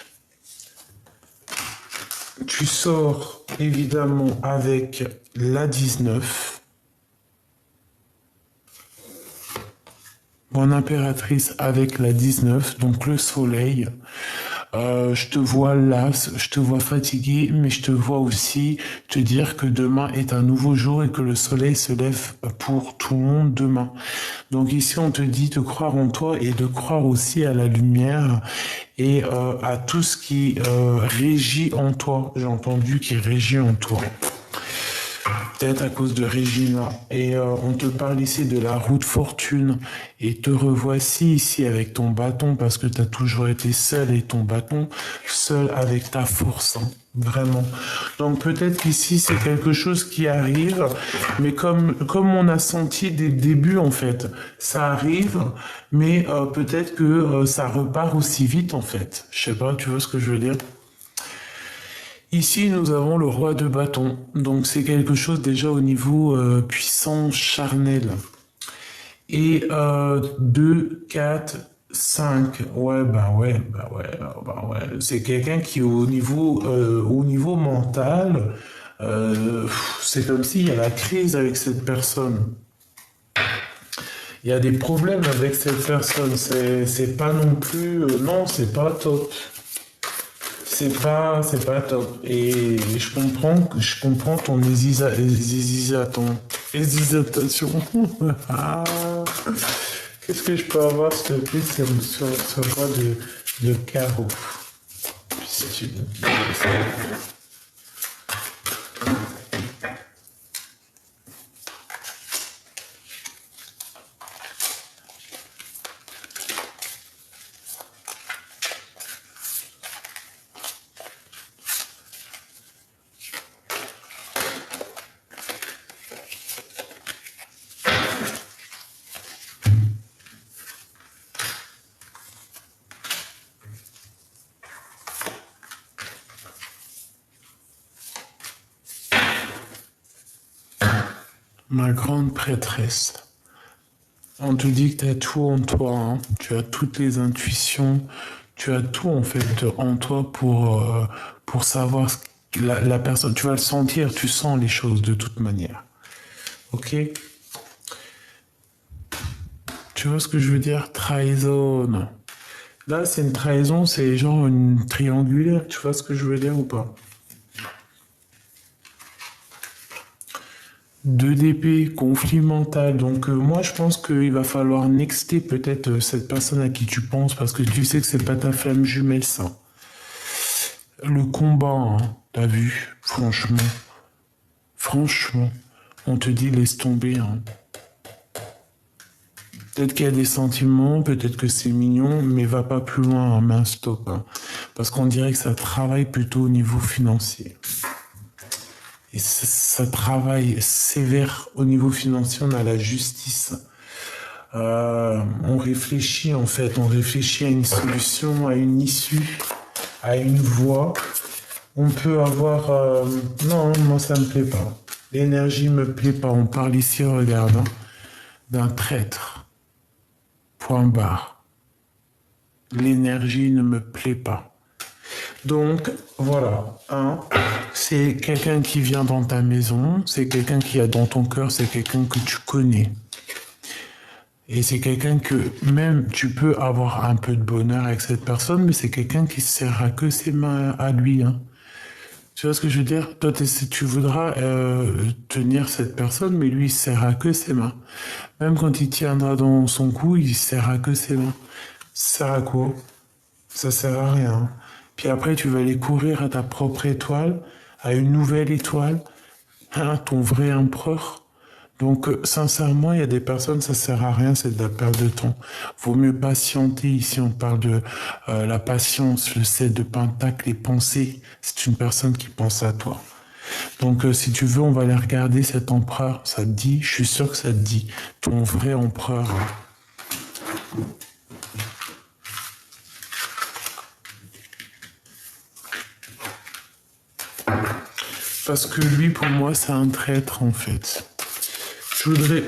Tu sors évidemment avec la 19. Mon impératrice avec la 19, donc le soleil. Je te vois las, je te vois fatigué, mais je te vois aussi te dire que demain est un nouveau jour et que le soleil se lève pour tout le monde demain. Donc ici, on te dit de croire en toi et de croire aussi à la lumière et à tout ce qui régit en toi. J'ai entendu qui régit en toi. Peut-être à cause de Regina. Et on te parle ici de la roue de fortune. Et te revoici ici avec ton bâton parce que tu as toujours été seul et ton bâton, seul avec ta force. Hein, vraiment. Donc peut-être qu'ici c'est quelque chose qui arrive, mais comme on a senti dès le début en fait, ça arrive, mais peut-être que ça repart aussi vite en fait. Je sais pas, tu vois ce que je veux dire? Ici, nous avons le roi de bâton. Donc, c'est quelque chose déjà au niveau puissant, charnel. Et 2, 4, 5. Ouais, bah ouais, bah ouais, bah ouais. C'est quelqu'un qui, au niveau mental, c'est comme s'il y a la crise avec cette personne. Il y a des problèmes avec cette personne. C'est pas non plus... non, c'est pas top. C'est pas top. Et je comprends ton hésitation. Ah. Qu'est-ce que je peux avoir, s'il te plaît, sur ce roi de carreau? Si tu veux. Ma grande prêtresse. On te dit que tu as tout en toi, hein. Tu as toutes les intuitions, tu as tout en fait en toi pour savoir la personne, tu vas le sentir, tu sens les choses de toute manière. Ok? Tu vois ce que je veux dire? Trahison. Là, c'est une trahison, c'est genre une triangulaire. Tu vois ce que je veux dire ou pas? 2 d'épée, conflit mental. Donc moi, je pense qu'il va falloir nexter peut-être cette personne à qui tu penses parce que tu sais que c'est pas ta flamme jumelle, ça. Le combat, hein, t'as vu? Franchement, on te dit laisse tomber, hein. Peut-être qu'il y a des sentiments, peut-être que c'est mignon, mais va pas plus loin, hein, mets un stop, hein. Parce qu'on dirait que ça travaille plutôt au niveau financier. Et ça travaille sévère au niveau financier, on a la justice. On réfléchit en fait, on réfléchit à une solution, à une issue, à une voie. On peut avoir... Non, moi ça me plaît pas. L'énergie me plaît pas. On parle ici, regarde, hein, d'un traître. Point barre. L'énergie ne me plaît pas. Donc, voilà. Hein, c'est quelqu'un qui vient dans ta maison, c'est quelqu'un qui est dans ton cœur, c'est quelqu'un que tu connais. Et c'est quelqu'un que même tu peux avoir un peu de bonheur avec cette personne, mais c'est quelqu'un qui sert à que ses mains à lui, hein. Tu vois ce que je veux dire? Toi, tu voudras tenir cette personne, mais lui, il sert à que ses mains. Même quand il tiendra dans son cou, il sert à que ses mains. Ça sert à quoi? Ça sert à rien. Puis après, tu vas aller courir à ta propre étoile, à une nouvelle étoile, hein, ton vrai empereur. Donc, sincèrement, il y a des personnes, ça sert à rien, c'est de la perte de temps. Vaut mieux patienter. Ici, on parle de la patience, le 7 de pentacle, les pensées. C'est une personne qui pense à toi. Donc, si tu veux, on va aller regarder cet empereur. Ça te dit? Je suis sûr que ça te dit. Ton vrai empereur. Parce que lui, pour moi, c'est un traître, en fait. Je voudrais...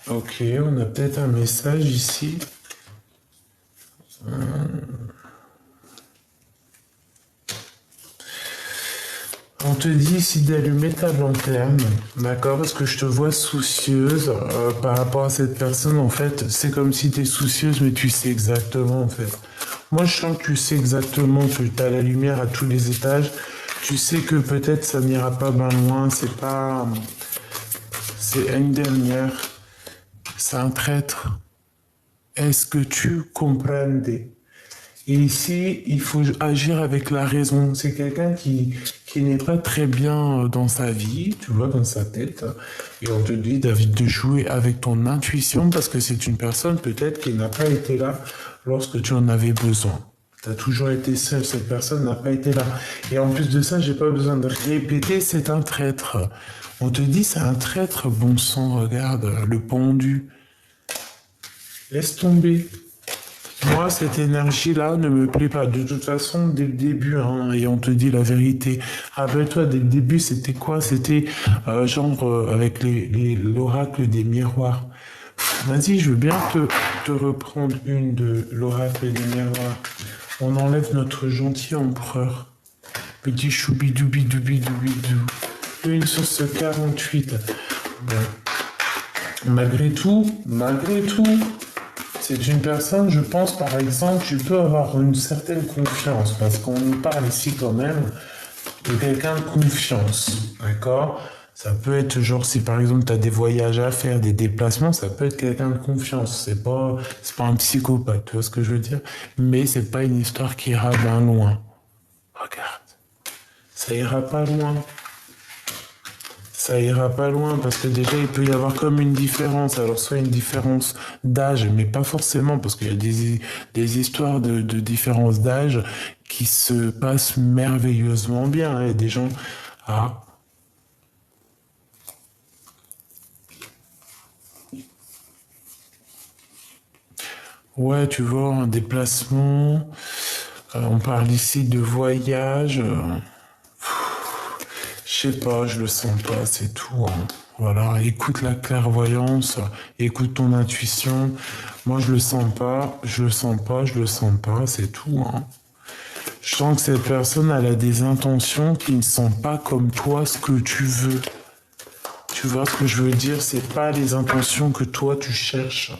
Ok, on a peut-être un message ici. On te dit ici d'allumer ta lanterne, d'accord? Parce que je te vois soucieuse par rapport à cette personne. En fait, c'est comme si tu es soucieuse, mais tu sais exactement, en fait. Moi, je sens que tu sais exactement, tu as la lumière à tous les étages. Tu sais que peut-être ça n'ira pas bien loin, c'est pas... C'est une dernière. C'est un traître. Est-ce que tu comprends? Et ici, il faut agir avec la raison. C'est quelqu'un qui n'est pas très bien dans sa vie, tu vois, dans sa tête. Et on te dit, David, de jouer avec ton intuition parce que c'est une personne peut-être qui n'a pas été là lorsque tu en avais besoin. Tu as toujours été seul, cette personne n'a pas été là. Et en plus de ça, j'ai pas besoin de répéter, c'est un traître. On te dit, c'est un traître, bon sang, regarde, le pendu. Laisse tomber. Moi, cette énergie-là ne me plaît pas. De toute façon, dès le début, hein, et on te dit la vérité. Rappelle-toi, dès le début, c'était quoi? C'était avec l'oracle des miroirs. Vas-y, je veux bien te reprendre une de l'oracle des miroirs. On enlève notre gentil empereur. Petit choubidoubidoubidoubidou. Une sur ce 48. Bon. Malgré tout, c'est une personne, je pense, par exemple, tu peux avoir une certaine confiance, parce qu'on nous parle ici quand même de quelqu'un de confiance, d'accord? Ça peut être genre, si par exemple tu as des voyages à faire, des déplacements, ça peut être quelqu'un de confiance. C'est pas un psychopathe, tu vois ce que je veux dire? Mais c'est pas une histoire qui ira bien loin. Regarde, ça ira pas loin. Ça ira pas loin parce que déjà il peut y avoir comme une différence. Alors soit une différence d'âge, mais pas forcément parce qu'il y a des histoires de différence d'âge qui se passent merveilleusement bien. Il y a des gens... Ah. Ouais, tu vois, un déplacement. On parle ici de voyage. Je sais pas, je le sens pas, c'est tout, hein. Voilà, écoute la clairvoyance, écoute ton intuition. Moi, je le sens pas, c'est tout, hein. Je sens que cette personne, elle a des intentions qui ne sont pas comme toi ce que tu veux. Tu vois ce que je veux dire? C'est pas les intentions que toi tu cherches.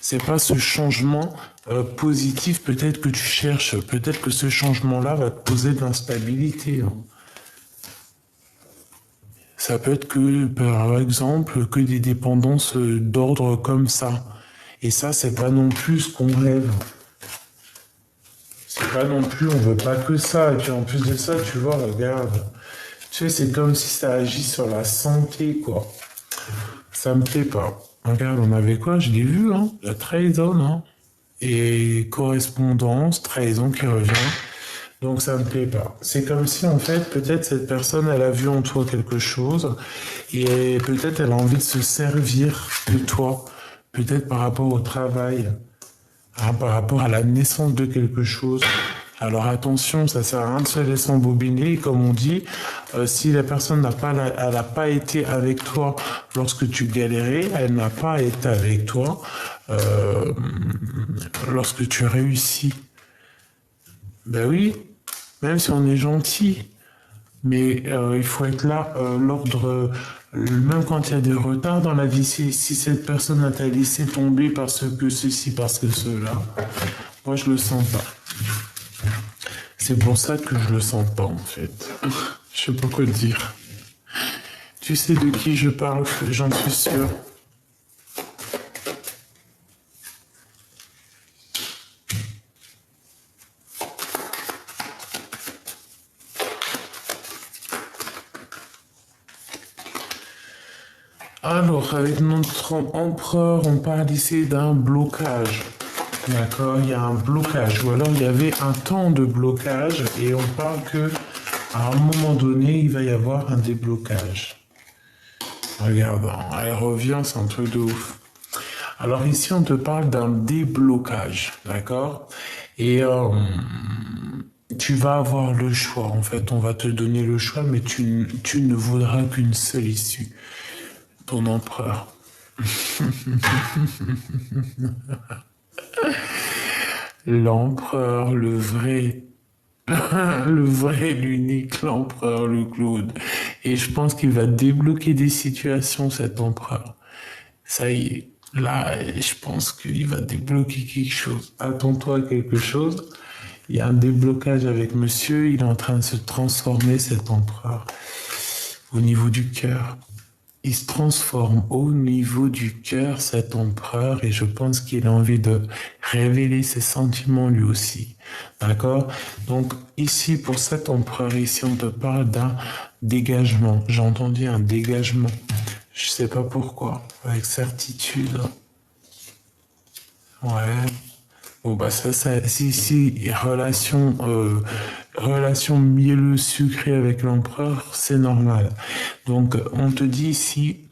C'est pas ce changement positif peut-être que tu cherches. Peut-être que ce changement-là va te poser de l'instabilité. Hein. Ça peut être que, par exemple, que des dépendances d'ordre comme ça. Et ça, c'est pas non plus ce qu'on rêve. C'est pas non plus, on veut pas que ça. Et puis en plus de ça, tu vois, regarde. Tu sais, c'est comme si ça agit sur la santé, quoi. Ça me plaît pas. Regarde, on avait quoi? Je l'ai vu, hein. La trahison, hein. Et correspondance, trahison qui revient. Donc ça me plaît pas. C'est comme si en fait peut-être cette personne elle a vu en toi quelque chose et peut-être elle a envie de se servir de toi, peut-être par rapport au travail, hein, par rapport à la naissance de quelque chose. Alors attention, ça sert à rien de se laisser embobiner, comme on dit. Si la personne elle n'a pas été avec toi lorsque tu galérais, elle n'a pas été avec toi lorsque tu réussis. Ben oui, même si on est gentil, mais il faut être là, l'ordre, même quand il y a des retards dans la vie, si cette personne t'a laissé tomber parce que ceci, parce que cela, moi je le sens pas. C'est pour ça que je le sens pas en fait. Je sais pas quoi te dire. Tu sais de qui je parle, j'en suis sûr. Alors, avec notre empereur, on parle ici d'un blocage. D'accord, il y a un blocage. Ou alors il y avait un temps de blocage et on parle que à un moment donné, il va y avoir un déblocage. Regarde, elle revient, c'est un truc de ouf. Alors ici, on te parle d'un déblocage, d'accord? Et tu vas avoir le choix. En fait, on va te donner le choix, mais tu ne voudras qu'une seule issue. Ton empereur. L'empereur, le vrai. Le vrai, l'unique, l'empereur, le Claude. Et je pense qu'il va débloquer des situations, cet empereur. Ça y est. Là, je pense qu'il va débloquer quelque chose. Attends-toi à quelque chose. Il y a un déblocage avec monsieur. Il est en train de se transformer, cet empereur, au niveau du cœur. Il se transforme au niveau du cœur, cet empereur, et je pense qu'il a envie de révéler ses sentiments lui aussi. D'accord? Donc, ici, pour cet empereur, ici, on te parle d'un dégagement. J'ai entendu un dégagement. Je sais pas pourquoi. Avec certitude. Ouais. Bon, bah, si, relation mielleux sucré avec l'empereur, c'est normal. Donc, on te dit ici,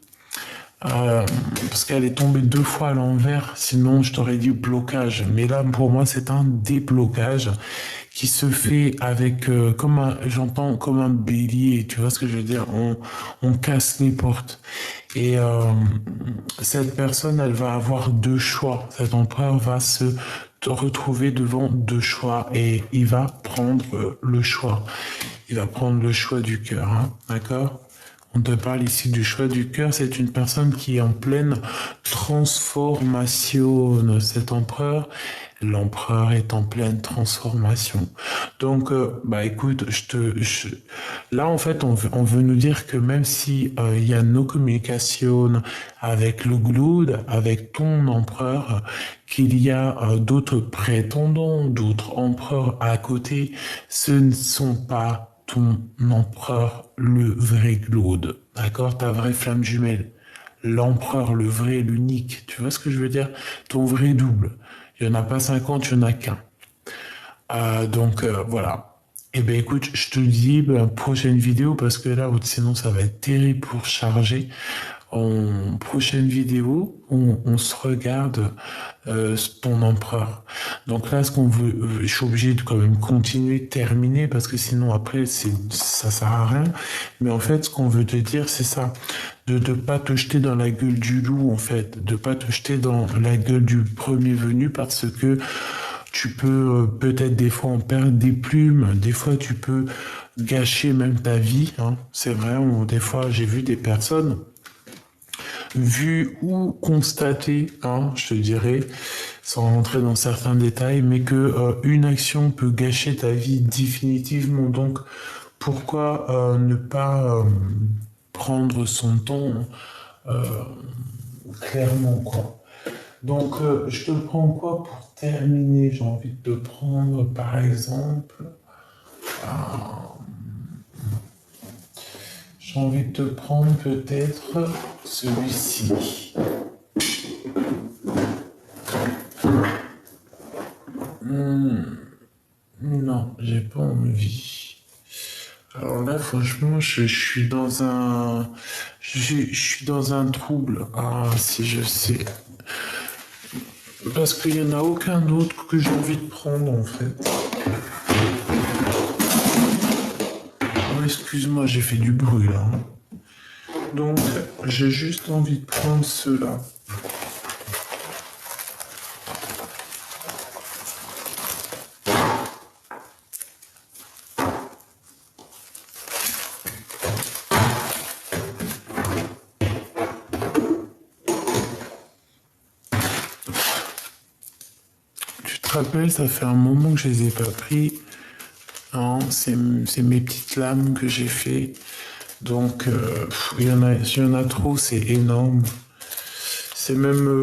parce qu'elle est tombée 2 fois à l'envers, sinon je t'aurais dit blocage. Mais là, pour moi, c'est un déblocage qui se fait avec, j'entends comme un bélier, tu vois ce que je veux dire? On casse les portes. Et cette personne, elle va avoir 2 choix. Cet empereur va se retrouver devant 2 choix et il va prendre le choix. Il va prendre le choix du cœur, hein, d'accord? On te parle ici du choix du cœur. C'est une personne qui est en pleine transformation. Cet empereur, l'empereur est en pleine transformation. Donc, bah écoute, là en fait, on veut nous dire que même si il y a nos communications avec le Glood, avec ton empereur, qu'il y a d'autres prétendants, d'autres empereurs à côté, ce ne sont pas ton empereur, le vrai Claude, d'accord? Ta vraie flamme jumelle. L'empereur, le vrai, l'unique. Tu vois ce que je veux dire? Ton vrai double. Il n'y en a pas 50, il n'y en a qu'un. Donc, voilà. Eh ben écoute, je te dis, prochaine vidéo, parce que là, sinon, ça va être terrible pour charger. En prochaine vidéo, on se regarde ton empereur. Donc là, ce qu'on veut, je suis obligé de quand même continuer, terminer, parce que sinon après, ça sert à rien. Mais en fait, ce qu'on veut te dire, c'est ça, de ne pas te jeter dans la gueule du loup, en fait, de pas te jeter dans la gueule du premier venu, parce que tu peux peut-être des fois en perdre des plumes, des fois tu peux gâcher même ta vie, hein. C'est vrai, des fois j'ai vu des personnes, vu ou constater, hein, je te dirais, sans rentrer dans certains détails, mais que une action peut gâcher ta vie définitivement. Donc, pourquoi ne pas prendre son temps clairement, quoi. Donc, je te prends quoi pour terminer? J'ai envie de te prendre, par exemple, j'ai envie de te prendre peut-être celui-ci. Non, j'ai pas envie. Alors là, franchement, je suis dans un, je suis dans un trouble. Ah, si je sais. Parce qu'il y en a aucun autre que j'ai envie de prendre, en fait. Oh, excuse-moi, j'ai fait du bruit, là. Donc, j'ai juste envie de prendre ceux-là. Tu te rappelles, ça fait un moment que je les ai pas pris. Non, c'est mes petites lames que j'ai fait. Donc, il y en a trop, c'est énorme. C'est même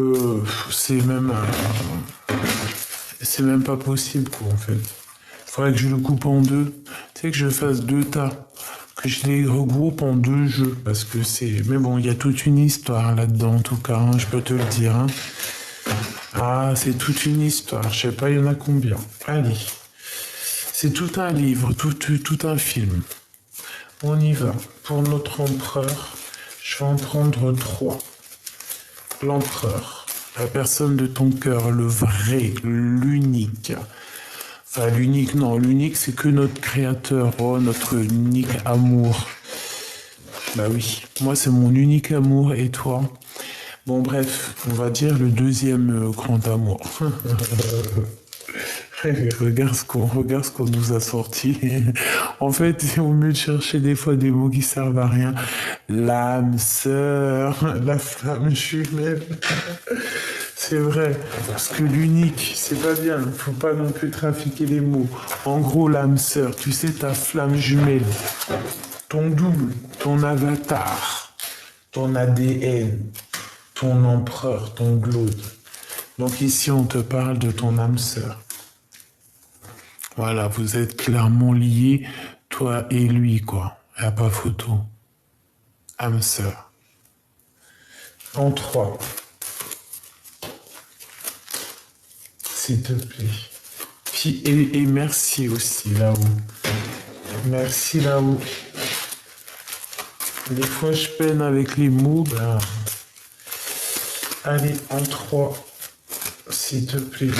pas possible, quoi, en fait. Faudrait que je le coupe en deux. Tu sais, que je fasse deux tas. Que je les regroupe en deux jeux. Parce que c'est, mais bon, il y a toute une histoire là-dedans, en tout cas, hein, je peux te le dire, hein. Ah, c'est toute une histoire. Je sais pas, il y en a combien. Allez. C'est tout un livre, tout un film. On y va. Pour notre empereur, je vais en prendre trois. L'empereur, la personne de ton cœur, le vrai, l'unique. Enfin, l'unique, non, l'unique, c'est que notre créateur, oh, notre unique amour. Bah oui, moi, c'est mon unique amour, et toi? Bon, bref, on va dire le deuxième grand amour. Regarde ce qu'on nous a sorti. En fait, c'est au mieux de chercher des fois des mots qui servent à rien. L'âme sœur, la flamme jumelle. C'est vrai, parce que l'unique, c'est pas bien. Faut pas non plus trafiquer les mots. En gros, l'âme sœur, tu sais, ta flamme jumelle, ton double, ton avatar, ton ADN, ton empereur, ton glaude. Donc ici, on te parle de ton âme sœur. Voilà, vous êtes clairement liés, toi et lui, quoi. Y a pas photo. Âme sœur. En trois. S'il te plaît. Puis, et merci aussi, là-haut. Merci, là-haut. Des fois, je peine avec les mots, ben... Allez, en trois. S'il te plaît.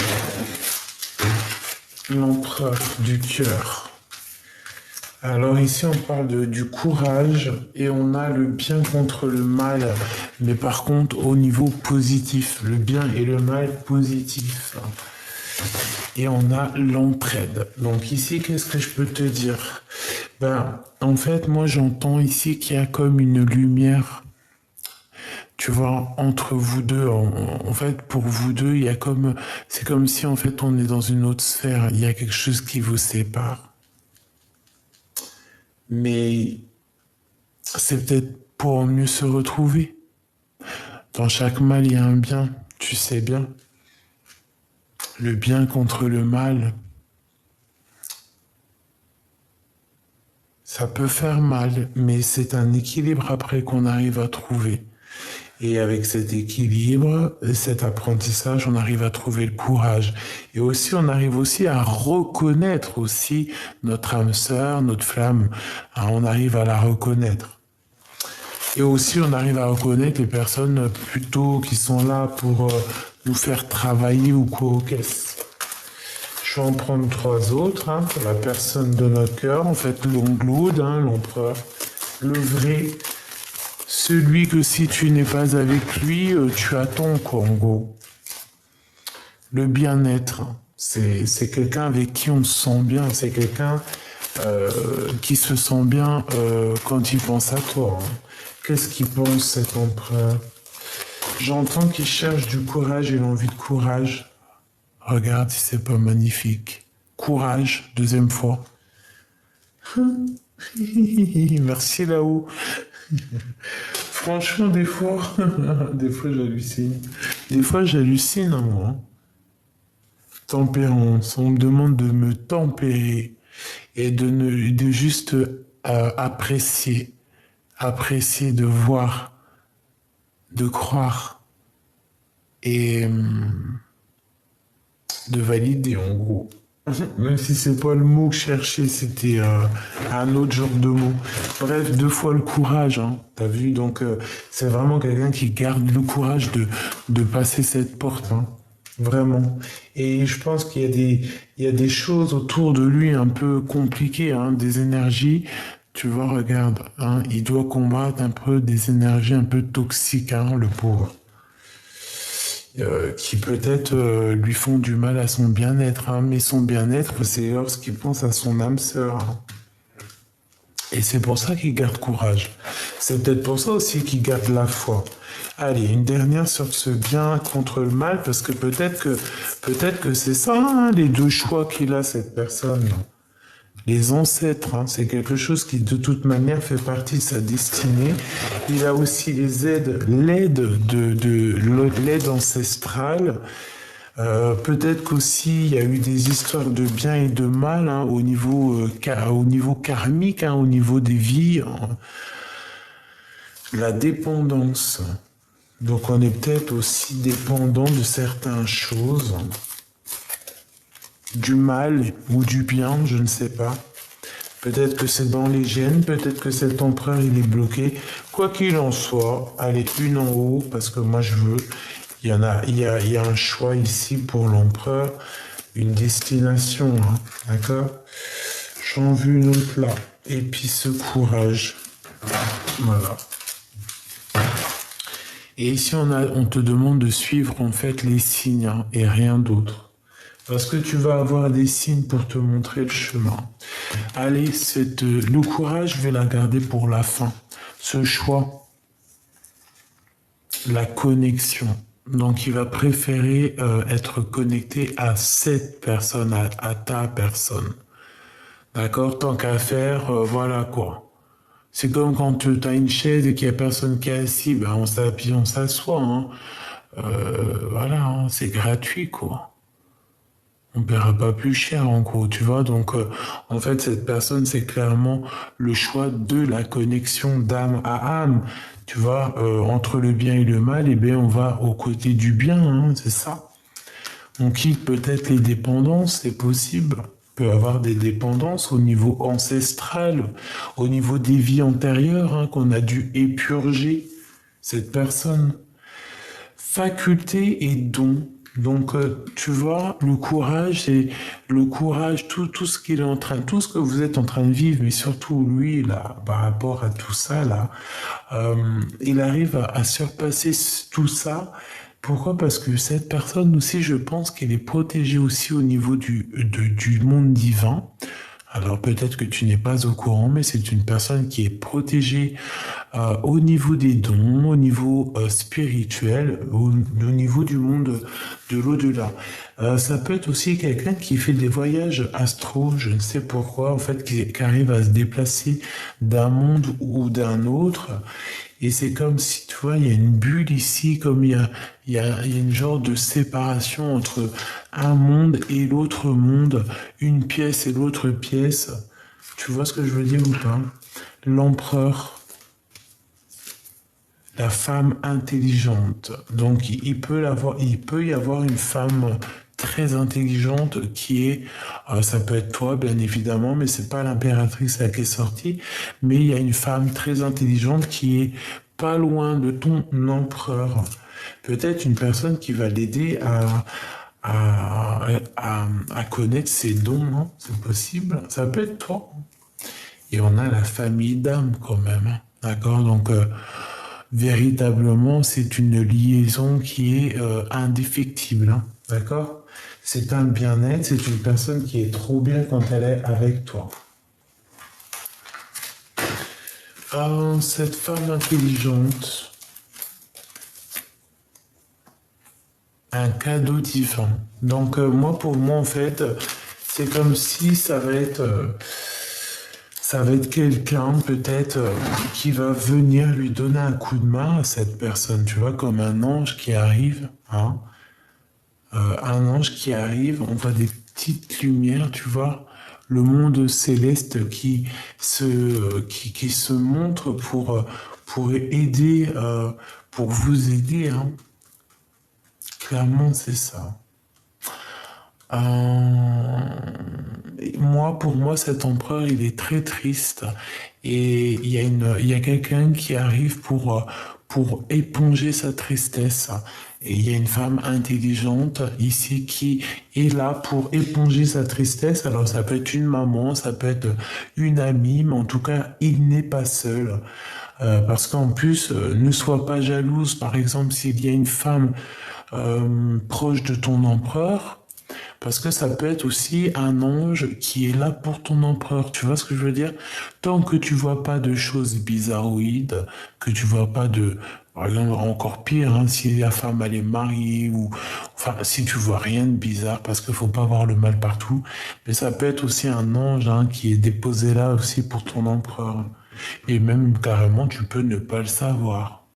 L'empereur du cœur. Alors ici on parle du courage et on a le bien contre le mal, mais par contre au niveau positif, le bien et le mal positif. Et on a l'entraide. Donc ici qu'est-ce que je peux te dire? Ben en fait moi j'entends ici qu'il y a comme une lumière. Tu vois, entre vous deux, en fait, pour vous deux, il y a comme, c'est comme si en fait on est dans une autre sphère. Il y a quelque chose qui vous sépare. Mais c'est peut-être pour mieux se retrouver. Dans chaque mal, il y a un bien, tu sais bien. Le bien contre le mal. Ça peut faire mal, mais c'est un équilibre après qu'on arrive à trouver. Et avec cet équilibre, cet apprentissage, on arrive à trouver le courage. Et aussi, on arrive aussi à reconnaître aussi notre âme sœur, notre flamme. Hein, on arrive à la reconnaître. Et aussi, on arrive à reconnaître les personnes plutôt qui sont là pour nous faire travailler ou quoi aux caisses. Je vais en prendre trois autres. Hein, pour la personne de notre cœur, en fait, l'ongloude, hein, l'empereur, le vrai. Celui que si tu n'es pas avec lui, tu attends, quoi, en gros. Le bien-être, C'est quelqu'un avec qui on se sent bien. C'est quelqu'un qui se sent bien quand il pense à toi. Hein. Qu'est-ce qu'il pense cet empereur? J'entends qu'il cherche du courage et l'envie de courage. Regarde si c'est pas magnifique. Courage, deuxième fois. Merci là-haut. Franchement, des fois, des fois j'hallucine. Des fois j'hallucine, hein, moi. Tempérance, on me demande de me tempérer et de juste apprécier, apprécier, de voir, de croire et de valider en gros. Même si c'est pas le mot que je cherchais, c'était un autre genre de mot. Bref, deux fois le courage, hein, t'as vu? Donc c'est vraiment quelqu'un qui garde le courage de passer cette porte, hein, vraiment. Et je pense il y a des choses autour de lui un peu compliquées, hein, des énergies. Tu vois, regarde, hein, il doit combattre un peu des énergies un peu toxiques, hein, le pauvre. Qui peut-être lui font du mal à son bien-être, hein, mais son bien-être, c'est lorsqu'il pense à son âme sœur. Hein. Et c'est pour ça qu'il garde courage. C'est peut-être pour ça aussi qu'il garde la foi. Allez, une dernière sur ce bien contre le mal, parce que peut-être que c'est ça, hein, les deux choix qu'il a, cette personne. Les ancêtres, hein, c'est quelque chose qui de toute manière fait partie de sa destinée. Il a aussi l'aide ancestrale. Peut-être qu'aussi il y a eu des histoires de bien et de mal, hein, au niveau karmique, hein, au niveau des vies, hein. La dépendance. Donc on est peut-être aussi dépendant de certaines choses, du mal ou du bien, je ne sais pas. Peut-être que c'est dans les gènes, peut-être que cet empereur il est bloqué. Quoi qu'il en soit, allez, une en haut, parce que moi je veux. Il y a un choix ici pour l'empereur, une destination, hein, d'accord? J'en veux une autre là. Et puis ce courage. Voilà. Et ici on te demande de suivre en fait les signes, hein, et rien d'autre. Parce que tu vas avoir des signes pour te montrer le chemin. Allez, le courage, je vais la garder pour la fin. Ce choix, la connexion. Donc, il va préférer être connecté à cette personne, à ta personne. D'accord? Tant qu'à faire, voilà quoi. C'est comme quand tu as une chaise et qu'il n'y a personne qui est assis, ben on s'appuie, on s'assoit. Hein. Voilà, hein, c'est gratuit quoi. On ne paiera pas plus cher en gros, tu vois. Donc, en fait, cette personne, c'est clairement le choix de la connexion d'âme à âme. Tu vois, entre le bien et le mal, eh bien, on va aux côtés du bien, hein, c'est ça. On quitte peut-être les dépendances, c'est possible. On peut avoir des dépendances au niveau ancestral, au niveau des vies antérieures, hein, qu'on a dû épurger cette personne. Faculté et don. Donc, tu vois, le courage, c'est le courage, tout ce qu'il est en train, tout ce que vous êtes en train de vivre, mais surtout lui, là, par rapport à tout ça, là, il arrive à surpasser tout ça. Pourquoi? Parce que cette personne aussi, je pense qu'elle est protégée aussi au niveau du monde divin. Alors peut-être que tu n'es pas au courant, mais c'est une personne qui est protégée au niveau des dons, au niveau spirituel, au niveau du monde de l'au-delà. Ça peut être aussi quelqu'un qui fait des voyages astro, je ne sais pourquoi, en fait, qui arrive à se déplacer d'un monde ou d'un autre. Et c'est comme si, tu vois, il y a une bulle ici, comme il y a une genre de séparation entre un monde et l'autre monde, une pièce et l'autre pièce. Tu vois ce que je veux dire ou pas? L'empereur, la femme intelligente. Donc il peut y avoir une femme très intelligente qui est, ça peut être toi bien évidemment, mais c'est pas l'impératrice là qui est sortie, mais il y a une femme très intelligente qui est pas loin de ton empereur. Peut-être une personne qui va l'aider à connaître ses dons, hein. C'est possible. Ça peut être toi. Et on a la famille d'âme quand même, hein. D'accord? Donc véritablement, c'est une liaison qui est indéfectible, hein. D'accord? c'est un bien-être, c'est une personne qui est trop bien quand elle est avec toi. Cette femme intelligente, un cadeau divin. Donc moi, pour moi, en fait, c'est comme si ça va être quelqu'un peut-être qui va venir lui donner un coup de main à cette personne, tu vois, comme un ange qui arrive, hein. Un ange qui arrive, on voit des petites lumières, tu vois, le monde céleste qui se montre pour aider, pour vous aider, hein. Clairement, c'est ça. Moi, pour moi, cet empereur, il est très triste. Et il y a quelqu'un qui arrive pour éponger sa tristesse. Et il y a une femme intelligente ici qui est là pour éponger sa tristesse. Alors, ça peut être une maman, ça peut être une amie, mais en tout cas, il n'est pas seul. Parce qu'en plus, ne sois pas jalouse. Par exemple, s'il y a une femme proche de ton empereur, parce que ça peut être aussi un ange qui est là pour ton empereur. Tu vois ce que je veux dire? Tant que tu vois pas de choses bizarroïdes, que tu vois pas de... Par exemple, encore pire, hein, si la femme elle est mariée ou... Enfin, si tu vois rien de bizarre, parce qu'il faut pas voir le mal partout. Mais ça peut être aussi un ange hein, qui est déposé là aussi pour ton empereur. Et même carrément, tu peux ne pas le savoir.